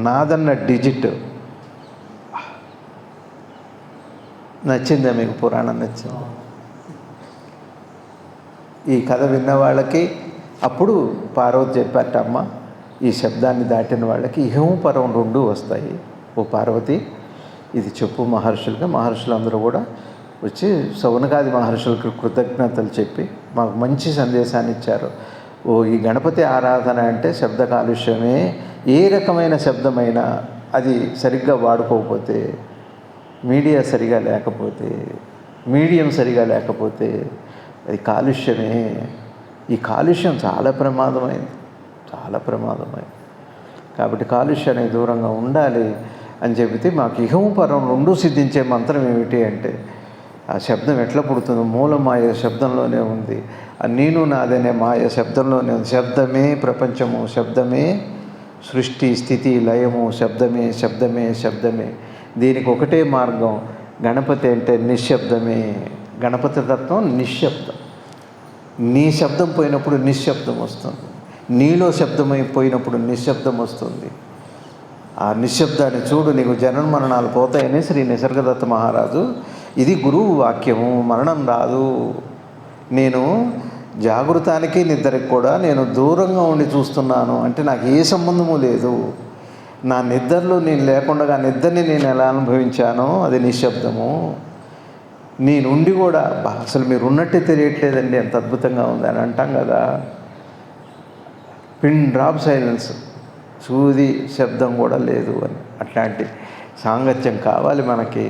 నాదన్న డిజిట్ నచ్చిందా మీకు? పురాణం నచ్చింది? ఈ కథ విన్న వాళ్ళకి అప్పుడు పార్వతి చెప్పారమ్మ, ఈ శబ్దాన్ని దాటిన వాళ్ళకి ఇహము పరం రెండూ వస్తాయి. ఓ పార్వతి, ఇది చెప్పు మహర్షులకి. మహర్షులందరూ కూడా వచ్చి శౌనకాది మహర్షులకు కృతజ్ఞతలు చెప్పి మాకు మంచి సందేశాన్ని ఇచ్చారు. ఓ ఈ గణపతి ఆరాధన అంటే శబ్ద కాలుష్యమే. ఏ రకమైన శబ్దమైనా అది సరిగ్గా వాడుకోకపోతే, మీడియా సరిగా లేకపోతే, మీడియం సరిగా లేకపోతే అది కాలుష్యమే. ఈ కాలుష్యం చాలా ప్రమాదమైంది, చాలా ప్రమాదమైంది. కాబట్టి కాలుష్యానికి దూరంగా ఉండాలి అని చెబితే మాకు ఇహము పరం రెండూ సిద్ధించే మంత్రం ఏమిటి అంటే, ఆ శబ్దం ఎట్లా పుడుతుందో మూల మాయ శబ్దంలోనే ఉంది. ఆ నేను నాదనే మాయ శబ్దంలోనే ఉంది. శబ్దమే ప్రపంచము, శబ్దమే సృష్టి స్థితి లయము, శబ్దమే శబ్దమే శబ్దమే. దీనికి ఒకటే మార్గం. గణపతి అంటే నిశ్శబ్దమే. గణపతి తత్వం నిశ్శబ్దం. నీ శబ్దం పోయినప్పుడు నిశ్శబ్దం వస్తుంది, నీలో శబ్దమైపోయినప్పుడు నిశ్శబ్దం వస్తుంది. ఆ నిశ్శబ్దాన్ని చూడు, నీకు జనన మరణాలు పోతాయని శ్రీ నిసర్గదత్త మహారాజు, ఇది గురువు వాక్యము, మరణం రాదు. నేను జాగృతానికి నిద్రకి కూడా నేను దూరంగా ఉండి చూస్తున్నాను అంటే నాకు ఏ సంబంధము లేదు. నా నిద్రలో నేను లేకుండా నిద్రని నేను ఎలా అనుభవించానో అది నిశ్శబ్దము. నేనుండి కూడా అసలు మీరు ఉన్నట్టే తెలియట్లేదండి, ఎంత అద్భుతంగా ఉంది అని అంటాం కదా. పిన్ డ్రాప్ సైలెన్స్, సూది శబ్దం కూడా లేదు అని. అట్లాంటి సాంగత్యం కావాలి మనకి.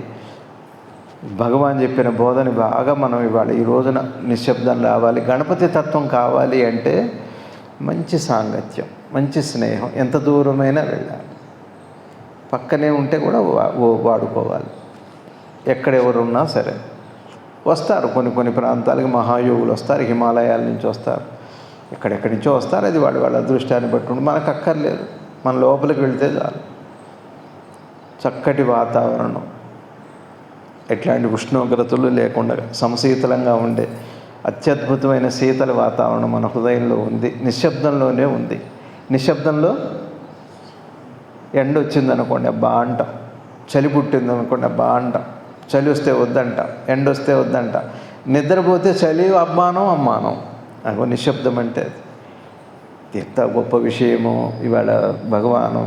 భగవాన్ చెప్పిన బోధని బాగా మనం ఇవ్వాలి. ఈ రోజున నిశ్శబ్దం రావాలి. గణపతి తత్వం కావాలి అంటే మంచి సాంగత్యం, మంచి స్నేహం. ఎంత దూరమైనా వెళ్ళాలి, పక్కనే ఉంటే కూడా వాడుకోవాలి. ఎక్కడెవరున్నా సరే వస్తారు. కొన్ని ప్రాంతాలకి మహాయోగులు వస్తారు, హిమాలయాల నుంచి వస్తారు, ఎక్కడెక్కడి నుంచో వస్తారు. అది వాళ్ళ అదృష్టాన్ని బట్టి ఉండి మనకు అక్కర్లేదు. మన లోపలికి వెళ్తే చాలు. చక్కటి వాతావరణం, ఎట్లాంటి ఉష్ణోగ్రతలు లేకుండా సమశీతలంగా ఉండే అత్యద్భుతమైన శీతల వాతావరణం మన హృదయంలో ఉంది. నిశ్శబ్దంలోనే ఉంది. నిశ్శబ్దంలో ఎండ వచ్చిందనుకోండి అబ్బా అంటాం, చలి పుట్టిందనుకోండి అబ్బా అంటాం, చలి వస్తే వద్దంటాం, ఎండ వస్తే వద్దంటాం, నిద్రపోతే చలి అమ్మానం. అగో నిశ్శబ్దం అంటే ఎంత గొప్ప విషయమో. ఇవాళ భగవాను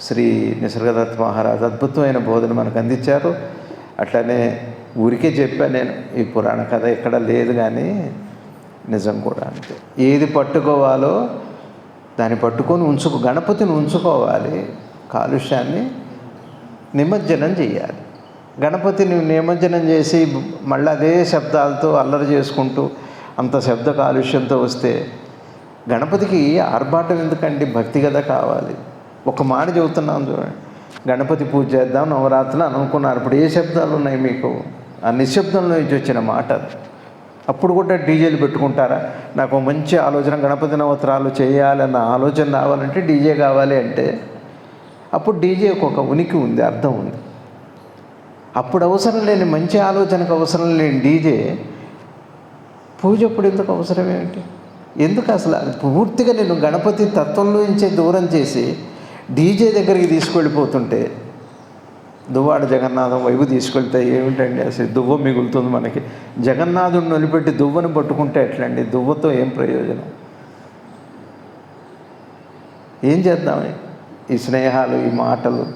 శ్రీ నిసర్గదత్త మహారాజు అద్భుతమైన బోధన మనకు అందించారు. అట్లనే ఊరికే చెప్పాను నేను, ఈ పురాణ కథ ఎక్కడ లేదు, కానీ నిజం కూడా అంతే. ఏది పట్టుకోవాలో దాన్ని పట్టుకొని గణపతిని ఉంచుకోవాలి. కాలుష్యాన్ని నిమజ్జనం చేయాలి. గణపతిని నిమజ్జనం చేసి మళ్ళీ అదే శబ్దాలతో అల్లరి చేసుకుంటూ అంత శబ్ద కాలుష్యంతో వస్తే గణపతికి ఆర్భాటం ఎందుకండి? భక్తి కదా కావాలి. ఒక మాట చెబుతున్నాను చూడండి, గణపతి పూజ చేద్దాం నవరాత్రులు అని అనుకున్నారు. ఇప్పుడు ఏ శబ్దాలు ఉన్నాయి మీకు? ఆ నిశ్శబ్దంలో నుంచి వచ్చిన మాట. అప్పుడు కూడా డీజేలు పెట్టుకుంటారా? నాకు మంచి ఆలోచన, గణపతి నవరాత్రులు చేయాలన్న ఆలోచన రావాలంటే డీజే కావాలి అంటే అప్పుడు డీజేకి ఒక ఉనికి ఉంది, అర్థం ఉంది. అప్పుడు అవసరం లేని, మంచి ఆలోచనకు అవసరం లేని డీజే పూజ అప్పుడు ఎందుకు అవసరం ఏమిటి? ఎందుకు అసలు? పూర్తిగా నేను గణపతి తత్వంలో నుంచే దూరం చేసి డీజే దగ్గరికి తీసుకెళ్ళిపోతుంటే, దువ్వాడ జగన్నాథం వైపు తీసుకెళ్తే ఏమిటండి అసలు? దువ్వ మిగులుతుంది మనకి. జగన్నాథుడిని వదిలిపెట్టి దువ్వను పట్టుకుంటే ఎట్లండి? దువ్వతో ఏం ప్రయోజనం? ఏం చేద్దాం? ఈ స్నేహాలు, ఈ మాటలు.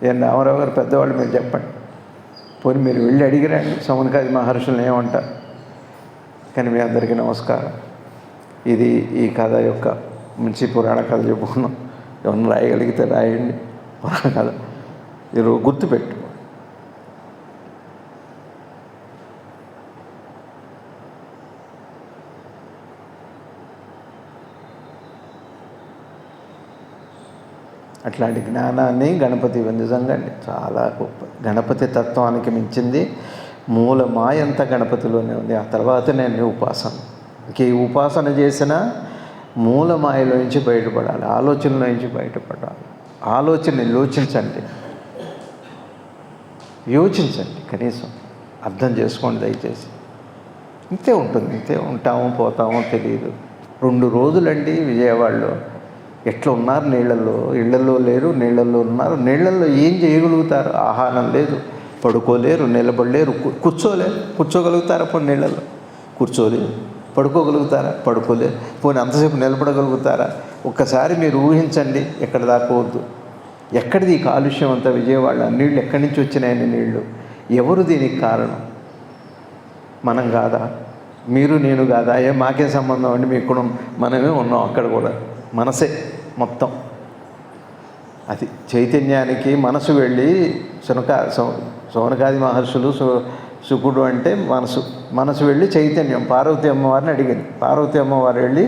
రామారావు గారు పెద్దవాళ్ళు, మీరు చెప్పండి. పోనీ మీరు వెళ్ళి అడిగిరండి శౌనకాది మహర్షులను ఏమంటారు. కానీ మీ అందరికీ నమస్కారం. ఇది ఈ కథ యొక్క మంచి పురాణ కథ చెప్పుకున్నాం. ఎవరిని రాయగలిగితే రాయండి పురాణ కథ. ఇది గుర్తుపెట్టు. అట్లాంటి జ్ఞానాన్ని గణపతి నిజంగా చాలా గొప్ప. గణపతి తత్వానికి మించింది మూలమాయ అంతా గణపతిలోనే ఉంది. ఆ తర్వాత నేను ఉపాసన. ఇంకే ఉపాసన చేసినా మూలమాయలో నుంచి బయటపడాలి, ఆలోచనలో నుంచి బయటపడాలి. యోచించండి, కనీసం అర్థం చేసుకోండి దయచేసి. ఇంతే ఉంటుంది, ఇంతే ఉంటామో పోతామో తెలియదు. 2 రోజులండి విజయవాడలో ఎట్లా ఉన్నారు నీళ్ళల్లో, ఇళ్లలో లేరు, నీళ్ళల్లో ఉన్నారు. నీళ్ళల్లో ఏం చేయగలుగుతారు? ఆహారం లేదు, పడుకోలేరు, నిలబడలేరు, కూర్చోగలుగుతారా? పోనీ నీళ్ళల్లో కూర్చోలేరు. పడుకోగలుగుతారా? పడుకోలేరు. పోనీ అంతసేపు నిలబడగలుగుతారా? ఒక్కసారి మీరు ఊహించండి. ఎక్కడ దాకా వద్దు. ఎక్కడిది ఈ కాలుష్యం అంతా? విజయవాడ నీళ్ళు ఎక్కడి నుంచి వచ్చినాయని నీళ్ళు? ఎవరు దీనికి కారణం? మనం కాదా? మీరు నేను కాదా? మాకేం సంబంధం అండి? మీకు కూడా మనమే ఉన్నాం అక్కడ కూడా. మనసే మొత్తం. అది చైతన్యానికి మనసు వెళ్ళి శౌనకాది మహర్షులు శుకుడు అంటే మనసు వెళ్ళి చైతన్యం పార్వతీ అమ్మవారిని అడిగింది. పార్వతీ అమ్మవారు వెళ్ళి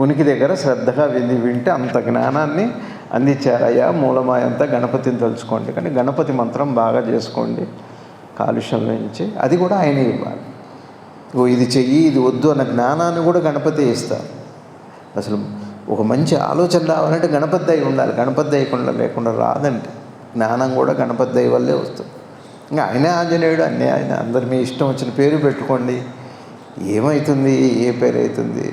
ఉనికి దగ్గర శ్రద్ధగా వింటే అంత జ్ఞానాన్ని అందించారయ్యా. మూలమాయంతా గణపతిని తలుచుకోండి, కానీ గణపతి మంత్రం బాగా చేసుకోండి కాలుష్యం నుంచి. అది కూడా ఆయన ఇవ్వాలి. ఇది చెయ్యి, ఇది వద్దు అన్న జ్ఞానాన్ని కూడా గణపతి ఇస్తారు. అసలు ఒక మంచి ఆలోచన రావాలంటే గణపతి దయ ఉండాలి. గణపతి దయ లేకుండా రాదండి. జ్ఞానం కూడా గణపతి దయ వల్లే వస్తుంది. ఇంకా ఆయనే ఆంజనేయుడు, అన్నీ ఆయన. అందరు మీ ఇష్టం వచ్చిన పేరు పెట్టుకోండి. ఏమవుతుంది? ఏ పేరు అవుతుంది?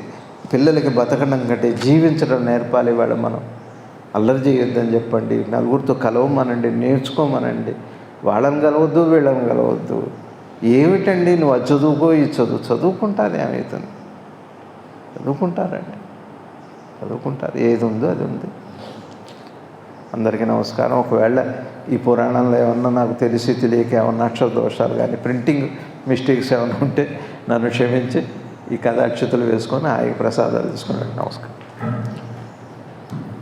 పిల్లలకి బతకడం కంటే జీవించడం నేర్పాలి. ఇవాళ మనం అల్లరి చేయొద్దని చెప్పండి. నలుగురితో కలవమనండి, నేర్చుకోమనండి. వాళ్ళని కలవద్దు, వీళ్ళని కలవద్దు. ఏమిటండి నువ్వు అది చదువుకో, ఇది చదువుకుంటారు. ఏమవుతుంది? చదువుకుంటారండి, చదువుకుంటారు. ఏది ఉందో అది ఉంది. అందరికీ నమస్కారం. ఒకవేళ ఈ పురాణంలో ఏమన్నా నాకు తెలియక ఏమన్నా అక్షర దోషాలు కానీ ప్రింటింగ్ మిస్టేక్స్ ఏమైనా ఉంటే నన్ను క్షమించి ఈ కథ అక్షతలు వేసుకొని హాయిగా ప్రసాదాలు తీసుకున్నాడు. నమస్కారం.